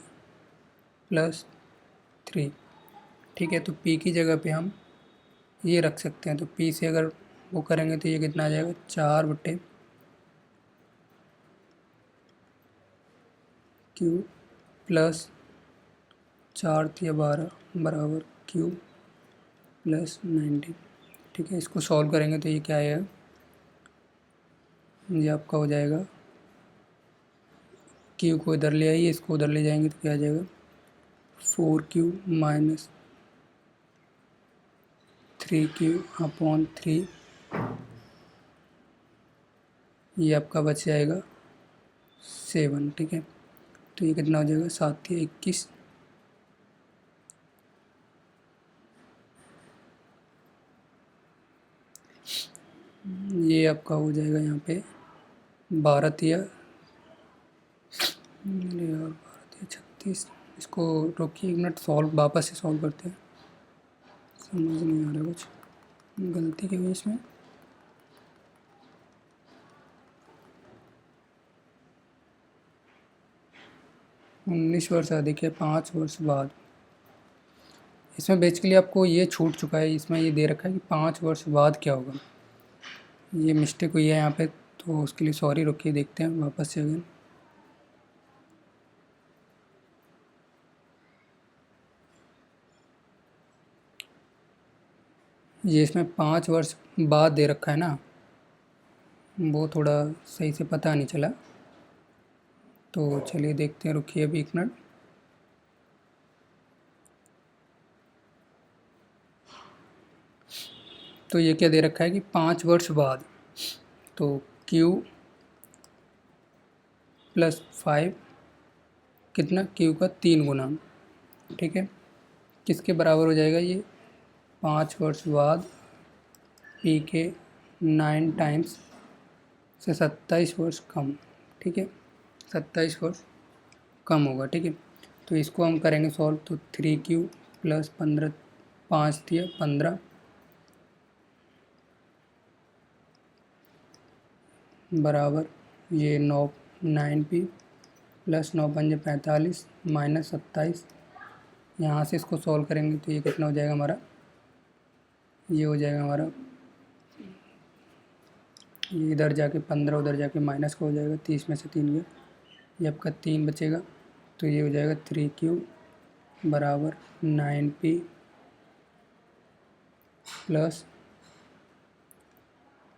प्लस 3, ठीक है। तो p की जगह पे हम ये रख सकते हैं, तो p से अगर वो करेंगे तो ये कितना आ जाएगा 4/q प्लस 4 × 12 बराबर q प्लस 19, ठीक है। इसको सॉल्व करेंगे तो ये क्या आएगा, ये आपका हो जाएगा q को इधर ले आइए, इसको उधर ले जाएंगे तो क्या आ जाएगा 4q माइनस 3q/3, ये आपका बच जाएगा 7, ठीक है। तो ये कितना हो जाएगा 7 × 21, ये आपका हो जाएगा यहाँ पे 12 × 36। इसको रोकिए 1 मिनट, सॉल्व वापस से सॉल्व करते हैं, समझ नहीं आ रहा कुछ गलती की हुई इसमें। उन्नीस वर्ष अधिक है 5 वर्ष बाद, इसमें बेसिकली आपको ये छूट चुका है, इसमें ये दे रखा है कि 5 वर्ष बाद क्या होगा, ये मिस्टेक हुई है यहाँ पे। तो उसके लिए सॉरी, रुकिए देखते हैं वापस से अगेन। ये इसमें 5 वर्ष बाद दे रखा है ना, वो थोड़ा सही से पता नहीं चला, तो चलिए देखते हैं, रुकिए अभी 1 मिनट। तो ये क्या दे रखा है कि 5 वर्ष बाद, तो Q + 5 कितना, Q का 3 गुना, ठीक है, किसके बराबर हो जाएगा ये, 5 वर्ष बाद P के 9 टाइम्स से 27 वर्ष कम, ठीक है, 27 वर्ष कम होगा, ठीक है। तो इसको हम करेंगे सॉल्व, तो 3Q + 15, 5 दिया 15 बराबर ये 9P + 9 पंजे 45 - 27, यहाँ से इसको सॉल्व करेंगे तो ये कितना हो जाएगा हमारा, ये हो जाएगा हमारा, ये इधर जाके 15 उधर जाके माइनस का हो जाएगा, 30 में से 3 गया, ये आपका 3 बचेगा, तो ये हो जाएगा 3Q बराबर 9P +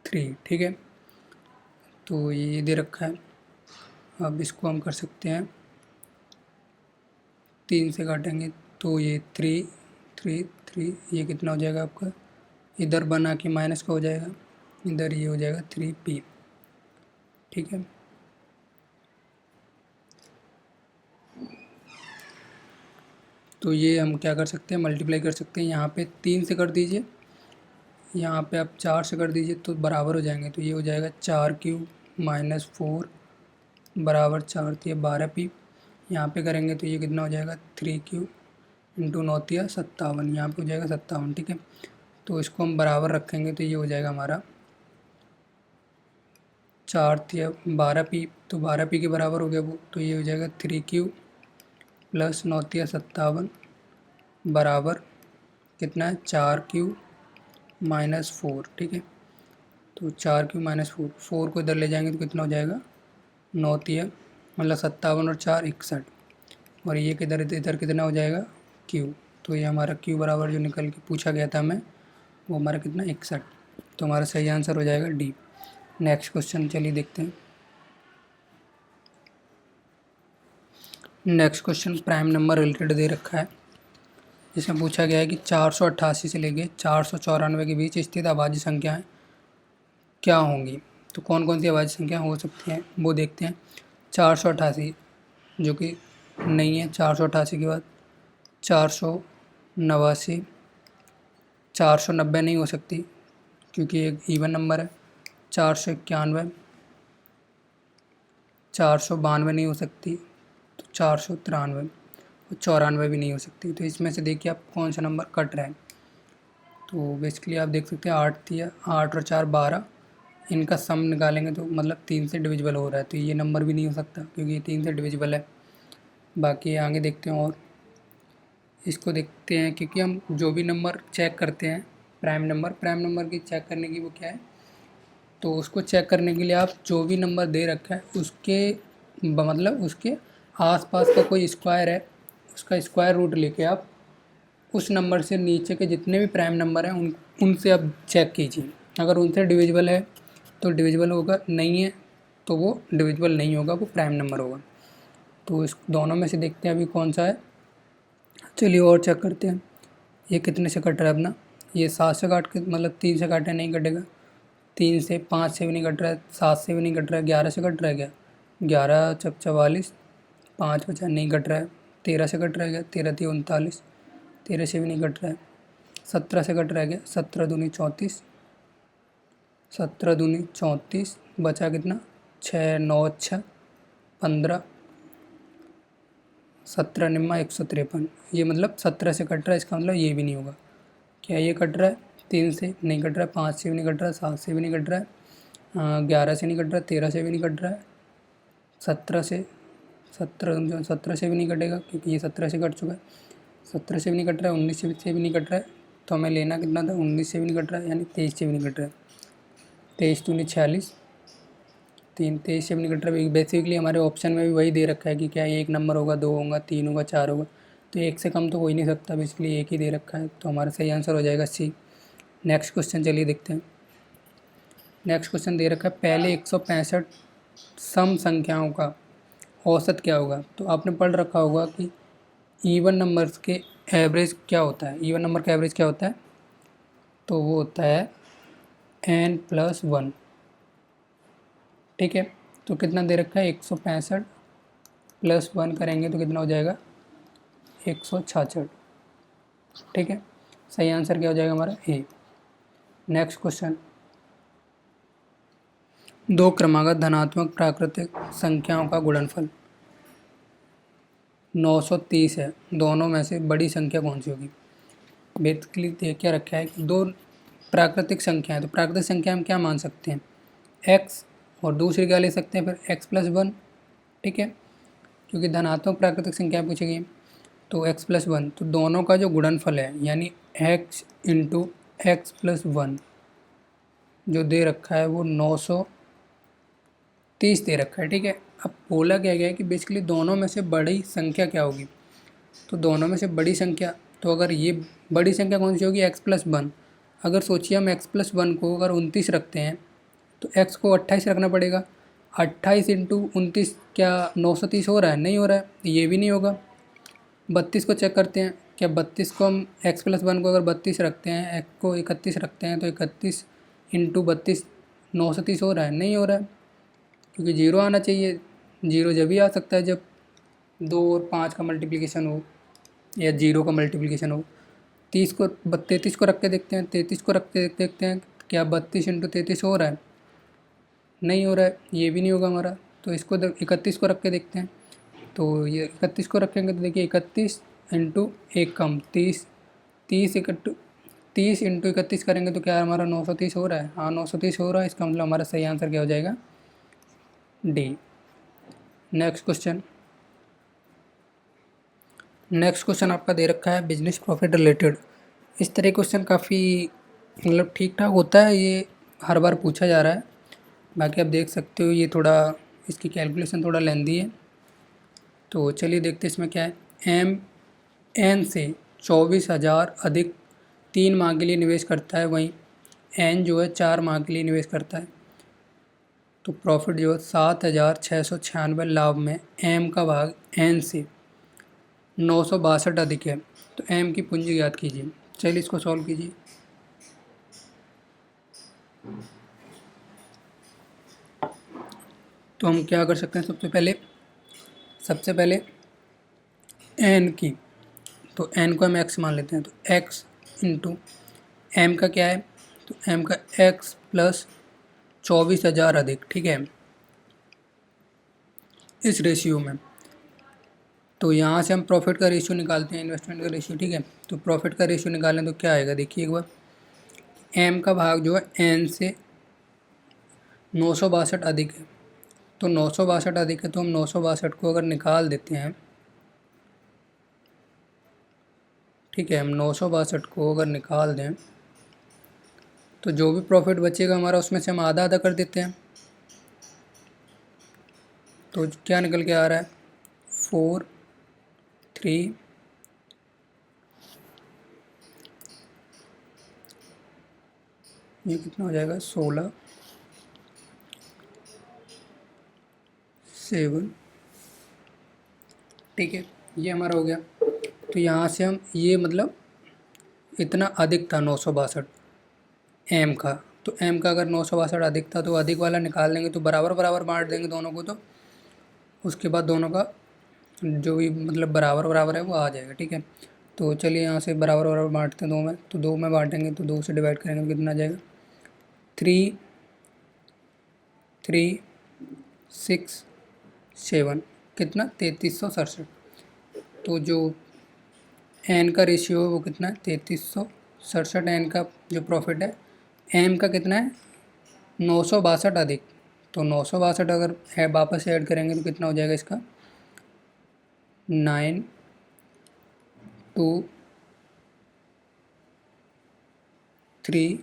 3, ठीक है। तो ये दे रखा है, अब इसको हम कर सकते हैं 3 से काटेंगे, तो ये 3 3 3, ये कितना हो जाएगा आपका, इधर बना के माइनस का हो जाएगा, इधर ये हो जाएगा 3P, ठीक है। तो ये हम क्या कर सकते हैं, मल्टीप्लाई कर सकते हैं, यहाँ पे 3 से कर दीजिए, यहाँ पे आप 4 से कर दीजिए, तो बराबर हो जाएंगे, तो ये हो जाएगा 4Q - 4 बराबर 4 × 12P, यहाँ पे करेंगे तो ये कितना हो जाएगा, 3Q × 9 × 57, यहाँ पे हो जाएगा 57, ठीक है। तो इसको हम बराबर रखेंगे तो ये हो जाएगा हमारा 4 × 12P, तो 12P के बराबर हो गया वो, तो ये हो जाएगा 3Q + 9 × 57 बराबर कितना है, 4Q - 4, ठीक है। तो 4Q - 4, 4 को इधर ले जाएंगे तो कितना हो जाएगा, 9 × मतलब 57 और 4 61, और ये किधर इधर कितना हो जाएगा, Q, तो ये हमारा Q बराबर जो निकल के पूछा गया था हमें, वो हमारा कितना 61, तो हमारा सही आंसर हो जाएगा D। नेक्स्ट क्वेश्चन चलिए देखते हैं। Next question prime number related दे रखा है, जिसमें पूछा गया है कि 488 से लेके 494 के बीच स्थित अभाज्य संख्याएं क्या होंगी। तो कौन कौन सी अभाज्य संख्या हो सकती हैं वो देखते हैं। 488 जो कि नहीं है, 488 के बाद 489, 490 नहीं हो सकती क्योंकि एक इवन नंबर है। 491, 492 नहीं हो सकती, तो 493 और 94 भी नहीं हो सकती। तो इसमें से देखिए आप कौन सा नंबर कट रहा है। तो बेसिकली आप देख सकते हैं 8 और 4 12, इनका सम निकालेंगे तो मतलब 3 से डिविजिबल हो रहा है, तो ये नंबर भी नहीं हो सकता क्योंकि ये 3 से डिविजिबल है। बाकी आगे देखते हैं और इसको देखते हैं, क्योंकि हम जो भी नंबर चेक करते हैं प्राइम नंबर की चेक करने की वो क्या है, तो उसको चेक करने के लिए आप जो भी नंबर दे रखा है उसके मतलब उसके आसपास का कोई स्क्वायर है, उसका स्क्वायर रूट लेके आप उस नंबर से नीचे के जितने भी प्राइम नंबर हैं उनसे आप चेक कीजिए। अगर उनसे डिविजिबल है तो डिविजिबल होगा, नहीं है तो वो डिविजिबल नहीं होगा, वो प्राइम नंबर होगा। तो इस दोनों में से देखते हैं अभी कौन सा है। चलिए और चेक करते हैं। ये कितने से कट रहा है अपना, ये 7 से काट के मतलब 3 से काटे नहीं कटेगा, 3 से 5 से भी नहीं कट रहा है, 7 से भी नहीं कट रहा है, 11 से कट रहा है क्या, 11 × 44, 5 बचा नहीं कट रहा है, 13 से कट रहा है क्या, 13 × 3 = 39, 13 से भी नहीं कट रहा है, 17 से कट रहा है क्या, 17 दूनी 34, 17 दूनी 34, बचा कितना 6 9 6 15, 17 निम्मा 153, ये मतलब 17 से कट रहा है, इसका मतलब ये भी नहीं होगा। क्या ये कट रहा है, 3 से नहीं कट रहा है, 5 से भी नहीं कट रहा है, 7 से भी नहीं कट रहा है, 11 से नहीं कट रहा है, 13 से भी नहीं कट रहा है, 17 से भी नहीं कटेगा क्योंकि ये 17 से कट चुका है, 17 से भी नहीं कट रहा है, 19 से भी नहीं कट रहा है, तो हमें लेना कितना था, 19 से भी नहीं कट रहा है, यानी 23 से भी नहीं कट रहा है। 23 दूनी 46, 3 23 से भी निकट रहा है। बेसिकली हमारे ऑप्शन में भी वही दे रखा है कि क्या 1 नंबर होगा, 2 होगा, 3 होगा, 4 होगा, तो 1 से कम तो हो ही नहीं सकता, बेसिकली 1 ही दे रखा है, तो हमारा सही आंसर हो जाएगा सी। नेक्स्ट क्वेश्चन चलिए देखते हैं। नेक्स्ट क्वेश्चन दे रखा है पहले 165 सम संख्याओं का औसत क्या होगा। तो आपने पढ़ रखा होगा कि इवन नंबर्स के एवरेज क्या होता है। इवन नंबर का एवरेज क्या होता है, तो वो होता है n+1। ठीक है, तो कितना दे रखा है 165 + 1 करेंगे तो कितना हो जाएगा 166। ठीक है, सही आंसर क्या हो जाएगा हमारा ए। नेक्स्ट क्वेश्चन, दो क्रमागत धनात्मक प्राकृतिक संख्याओं का गुणनफल 930 है, दोनों में से बड़ी संख्या कौन सी होगी। बेसिकली देख क्या रखा है कि दो प्राकृतिक संख्याएं, तो प्राकृतिक संख्या हम क्या मान सकते हैं x, और दूसरी क्या ले सकते हैं फिर x+1। ठीक है, क्योंकि धनात्मक प्राकृतिक संख्या पूछी गई, तो x+1, तो दोनों का जो गुणनफल है यानी x × x+1 जो दे रखा है वो 930 दे रखा है। ठीक है, अब बोला क्या गया है कि बेसिकली दोनों में से बड़ी संख्या क्या होगी, तो दोनों में से बड़ी संख्या, तो अगर ये बड़ी संख्या कौन सी होगी x+1। अगर सोचिए हम x+1 को अगर 29 रखते हैं तो x को 28 रखना पड़ेगा। 28 × 29 क्या 930 हो रहा है, नहीं हो रहा है, ये भी नहीं होगा। 32 को चेक करते हैं, क्या 32 को हम x+1 को अगर 32 रखते हैं, x को 31 रखते हैं, तो 31 × 32 930 हो रहा है, नहीं हो रहा है, क्योंकि जीरो आना चाहिए। जीरो जब भी आ सकता है जब 2 और 5 का मल्टीप्लिकेशन हो या 0 का मल्टीप्लिकेशन हो। 33 को रख के देखते हैं, 33 को रख के देखते हैं, क्या 32 × 33 हो रहा है, नहीं हो रहा है, ये भी नहीं होगा हमारा। तो इसको 31 को रख के देखते हैं, तो ये 31 को रखेंगे तो देखिए 31 × 1 कम 30, 30 × 31 करेंगे तो क्या हमारा 930 हो रहा है। हाँ 930 हो रहा है, इसका मतलब हमारा सही आंसर क्या हो जाएगा डी। नेक्स्ट क्वेश्चन आपका दे रखा है बिजनेस प्रॉफिट रिलेटेड। इस तरह क्वेश्चन काफ़ी मतलब ठीक ठाक होता है, ये हर बार पूछा जा रहा है। बाकी आप देख सकते हो ये थोड़ा इसकी कैलकुलेशन थोड़ा लेंदी है, तो चलिए देखते हैं इसमें क्या है। एन से 24,000 अधिक 3 माह के लिए निवेश करता है, वहीं एन जो है 4 माह के लिए निवेश करता है, तो प्रॉफिट जो है 7,696 लाभ में एम का भाग एन से 962 अधिक है, तो एम की पूंजी ज्ञात कीजिए। चलिए इसको सॉल्व कीजिए। तो हम क्या कर सकते हैं, सबसे पहले एन की, तो एन को हम एक्स मान लेते हैं, तो एक्स इंटू एम का क्या है, तो एम का एक्स प्लस 24,000 अधिक, ठीक है, इस रेशियो में। तो यहाँ से हम प्रॉफिट का रेशियो निकालते हैं, इन्वेस्टमेंट का रेशियो, ठीक है। तो प्रॉफिट का रेशियो निकालें तो क्या आएगा, देखिए एक बार, एम का भाग जो है एन से 962 अधिक है, तो 962 अधिक है, तो हम 962 को अगर निकाल देते हैं, ठीक है, हम 962 को अगर निकाल दें तो जो भी प्रॉफिट बचेगा हमारा उसमें से हम आधा आधा कर देते हैं, तो क्या निकल के आ रहा है 4 3 ये कितना हो जाएगा 16 7, ठीक है, ये हमारा हो गया। तो यहाँ से हम ये मतलब इतना अधिक था 962 एम का, तो एम का अगर 962 अधिक था तो अधिक वाला निकाल देंगे, तो बराबर बराबर बांट देंगे दोनों को, तो उसके बाद दोनों का जो भी मतलब बराबर बराबर है वो आ जाएगा, ठीक है। तो चलिए यहाँ से बराबर बराबर बांटते हैं दो में, तो 2 में बांटेंगे तो 2 से डिवाइड करेंगे तो कितना आ जाएगा 3 3 6 7, कितना 3367। तो जो एन का रेशियो है वो कितना है 3367, एन का जो प्रॉफिट है, एम का कितना है 962 अधिक, तो 962 अगर है वापस ऐड करेंगे तो कितना हो जाएगा इसका 9 2 3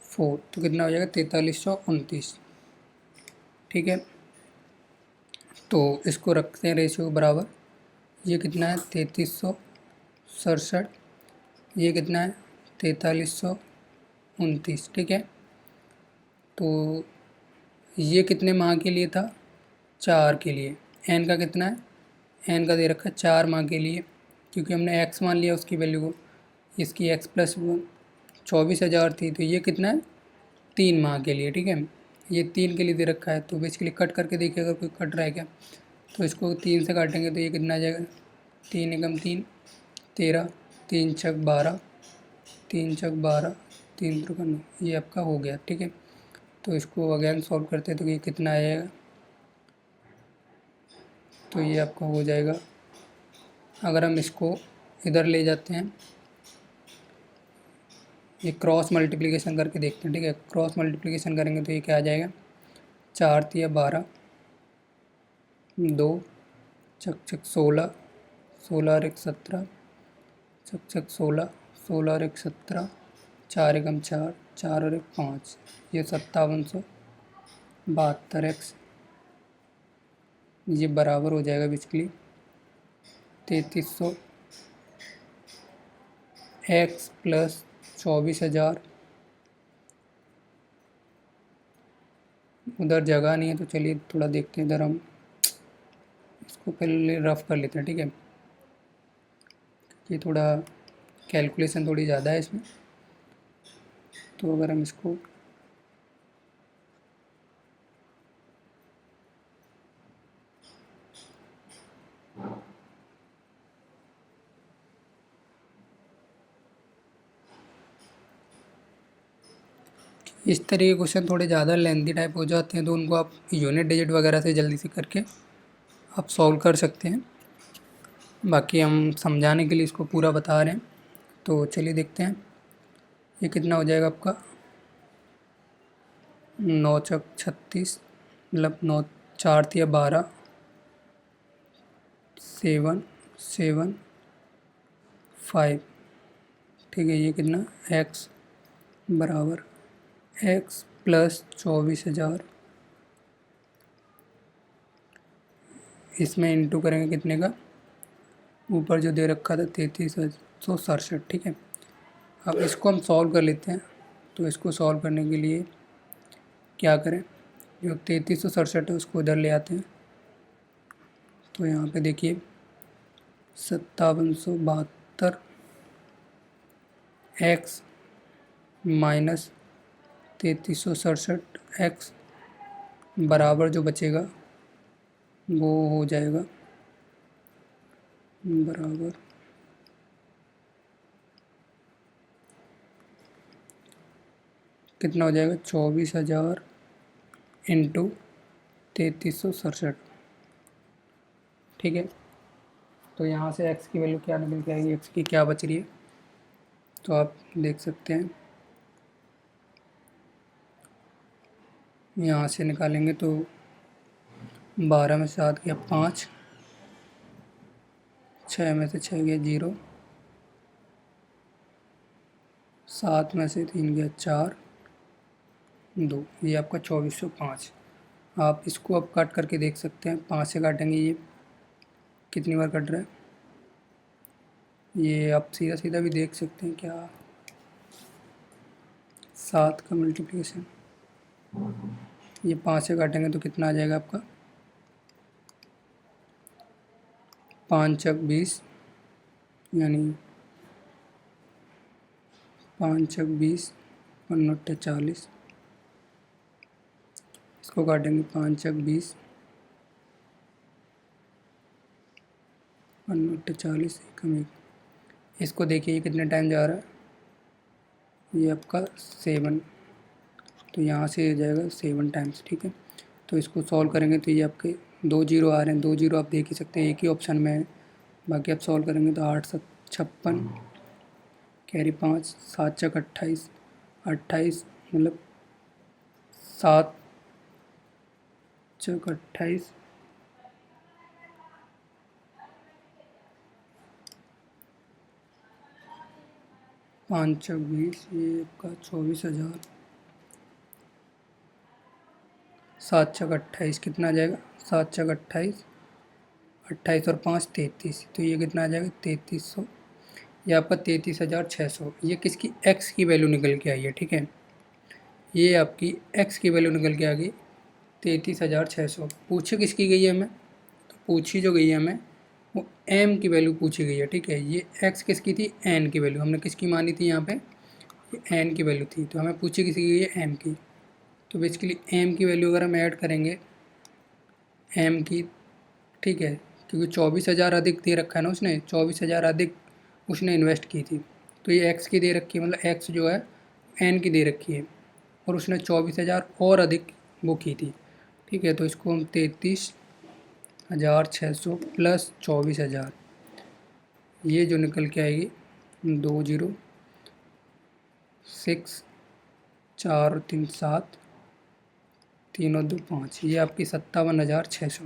4, तो कितना हो जाएगा 4329, ठीक है। तो इसको रखते हैं रेशियो बराबर। ये कितना है 3367, ये कितना है 4329, ठीक है। तो ये कितने माह के लिए था, 4 के लिए। एन का कितना है, एन का दे रखा है 4 माह के लिए, क्योंकि हमने एक्स मान लिया उसकी वैल्यू को, इसकी एक्स प्लस 24,000 थी, तो ये कितना है 3 माह के लिए, ठीक है। ये 3 के लिए दे रखा है, तो बेसिकली कट करके देखिए अगर कोई कट रहा है क्या, तो इसको 3 से काटेंगे तो ये कितना आ जाएगा 3 एकम 3 13, 3 छक 12, 3 छक 12, 3 त्रिक 9, ये आपका हो गया, ठीक है। तो इसको अगेन सॉल्व करते हैं तो ये कितना आएगा, तो ये आपका हो जाएगा, अगर हम इसको इधर ले जाते हैं, ये क्रॉस मल्टीप्लिकेशन करके देखते हैं, ठीक है। क्रॉस मल्टीप्लिकेशन करेंगे तो ये क्या आ जाएगा 4 तिया 12, 2 छक छक 16, 16 और 1 17, छक छक 16, 16 और 1 17, 4 एकम 4, 4 और 1 5, ये 5772 एक्स, ये बराबर हो जाएगा बेसिकली 3300 एक्स प्लस 24,000। उधर जगह नहीं है तो चलिए थोड़ा देखते हैं, इधर हम इसको पहले रफ कर लेते हैं, ठीक है। ये थोड़ा कैलकुलेशन थोड़ी ज़्यादा है इसमें, तो अगर हम इसको इस तरह के क्वेश्चन थोड़े ज़्यादा लेंथी टाइप हो जाते हैं, तो उनको आप यूनिट डिजिट वगैरह से जल्दी से करके आप सॉल्व कर सकते हैं। बाकी हम समझाने के लिए इसको पूरा बता रहे हैं, तो चलिए देखते हैं ये कितना हो जाएगा आपका 9 चक 36, मतलब 9 4 तिया 12, 7 7 5, ठीक है। ये कितना x बराबर x प्लस 24,000, इसमें इंटू करेंगे कितने का, ऊपर जो दे रखा था 3367, ठीक है। अब इसको हम सॉल्व कर लेते हैं, तो इसको सॉल्व करने के लिए क्या करें, जो 3367 है उसको इधर ले आते हैं, तो यहाँ पे देखिए 5772 एक्स माइनस 3367 एक्स बराबर जो बचेगा वो हो जाएगा बराबर कितना हो जाएगा 24,000 इंटू 3367, ठीक है। तो यहाँ से x की वैल्यू क्या निकल के आएगी, x की क्या बच रही है, तो आप देख सकते हैं यहाँ से निकालेंगे तो 12 में से 7 गया 5, 6 में से 6 गया 0, 7 में से 3 गया 4, 2, ये आपका 2405। आप इसको अब काट करके देख सकते हैं, 5 से काटेंगे ये कितनी बार कट रहा है, ये आप सीधा सीधा भी देख सकते हैं क्या, 7 का मल्टीप्लिकेशन, ये 5 से काटेंगे तो कितना आ जाएगा आपका 5 चक 20, यानी 5 चक 20, 5 40, इसको काटेंगे 5 चक 20, 5 40 कम 1, इसको देखिए ये कितने टाइम जा रहा है, ये आपका 7, तो यहाँ से आ जाएगा 7 टाइम्स, ठीक है। तो इसको सॉल्व करेंगे तो ये आपके 2 जीरो आ रहे हैं, 2 जीरो आप देख ही सकते हैं एक ही ऑप्शन में है, बाकी आप सॉल्व करेंगे तो 8 7 56 कैरी 5, 7 चक 28, 28 मतलब 7 चक 28, 5 चक 20, ये आपका 24,000, 7 छक 28 कितना आ जाएगा, 7 छक 28, 28 और 5 33, तो ये कितना आ जाएगा 3300, ये आपका 33,600। ये किसकी एक्स की वैल्यू निकल के आई है, ठीक है, ये आपकी एक्स की वैल्यू निकल के आ गई 33,600। पूछी किसकी गई है हमें, तो पूछी जो गई है हमें वो एम की वैल्यू पूछी गई है, ठीक है। ये एक्स किसकी थी, एन की वैल्यू हमने किसकी मानी थी यहाँ पे, ये एन की वैल्यू थी, तो हमें पूछी किसकी गई है, एम की। तो बेसिकली एम की वैल्यू अगर हम ऐड करेंगे एम की, ठीक है, क्योंकि 24,000 अधिक दे रखा है ना उसने, 24,000 अधिक उसने इन्वेस्ट की थी, तो ये एक्स की दे रखी है, मतलब एक्स जो है एन की दे रखी है, और उसने 24,000 और अधिक वो की थी, ठीक है। तो इसको हम 33,600 प्लस 24,000, ये जो निकल के आएगी 20, 6, 4 और 3 7, 3 और 2 5, ये आपकी 57,600।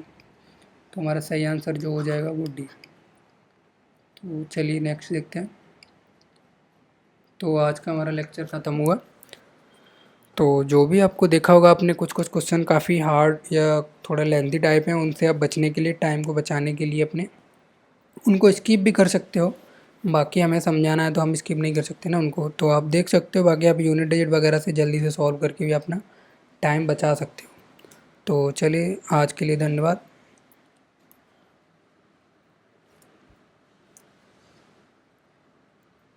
तो हमारा सही आंसर जो हो जाएगा वो डी। तो चलिए नेक्स्ट देखते हैं। तो आज का हमारा लेक्चर ख़त्म हुआ। तो जो भी आपको देखा होगा आपने, कुछ कुछ क्वेश्चन काफ़ी हार्ड या थोड़ा लेंथी टाइप हैं, उनसे आप बचने के लिए, टाइम को बचाने के लिए अपने उनको स्किप भी कर सकते हो। बाकी हमें समझाना है तो हम स्किप नहीं कर सकते ना उनको, तो आप देख सकते हो। बाकी आप यूनिट डिजिट वगैरह से जल्दी से सॉल्व करके भी अपना टाइम बचा सकते हो। तो चलिए आज के लिए धन्यवाद।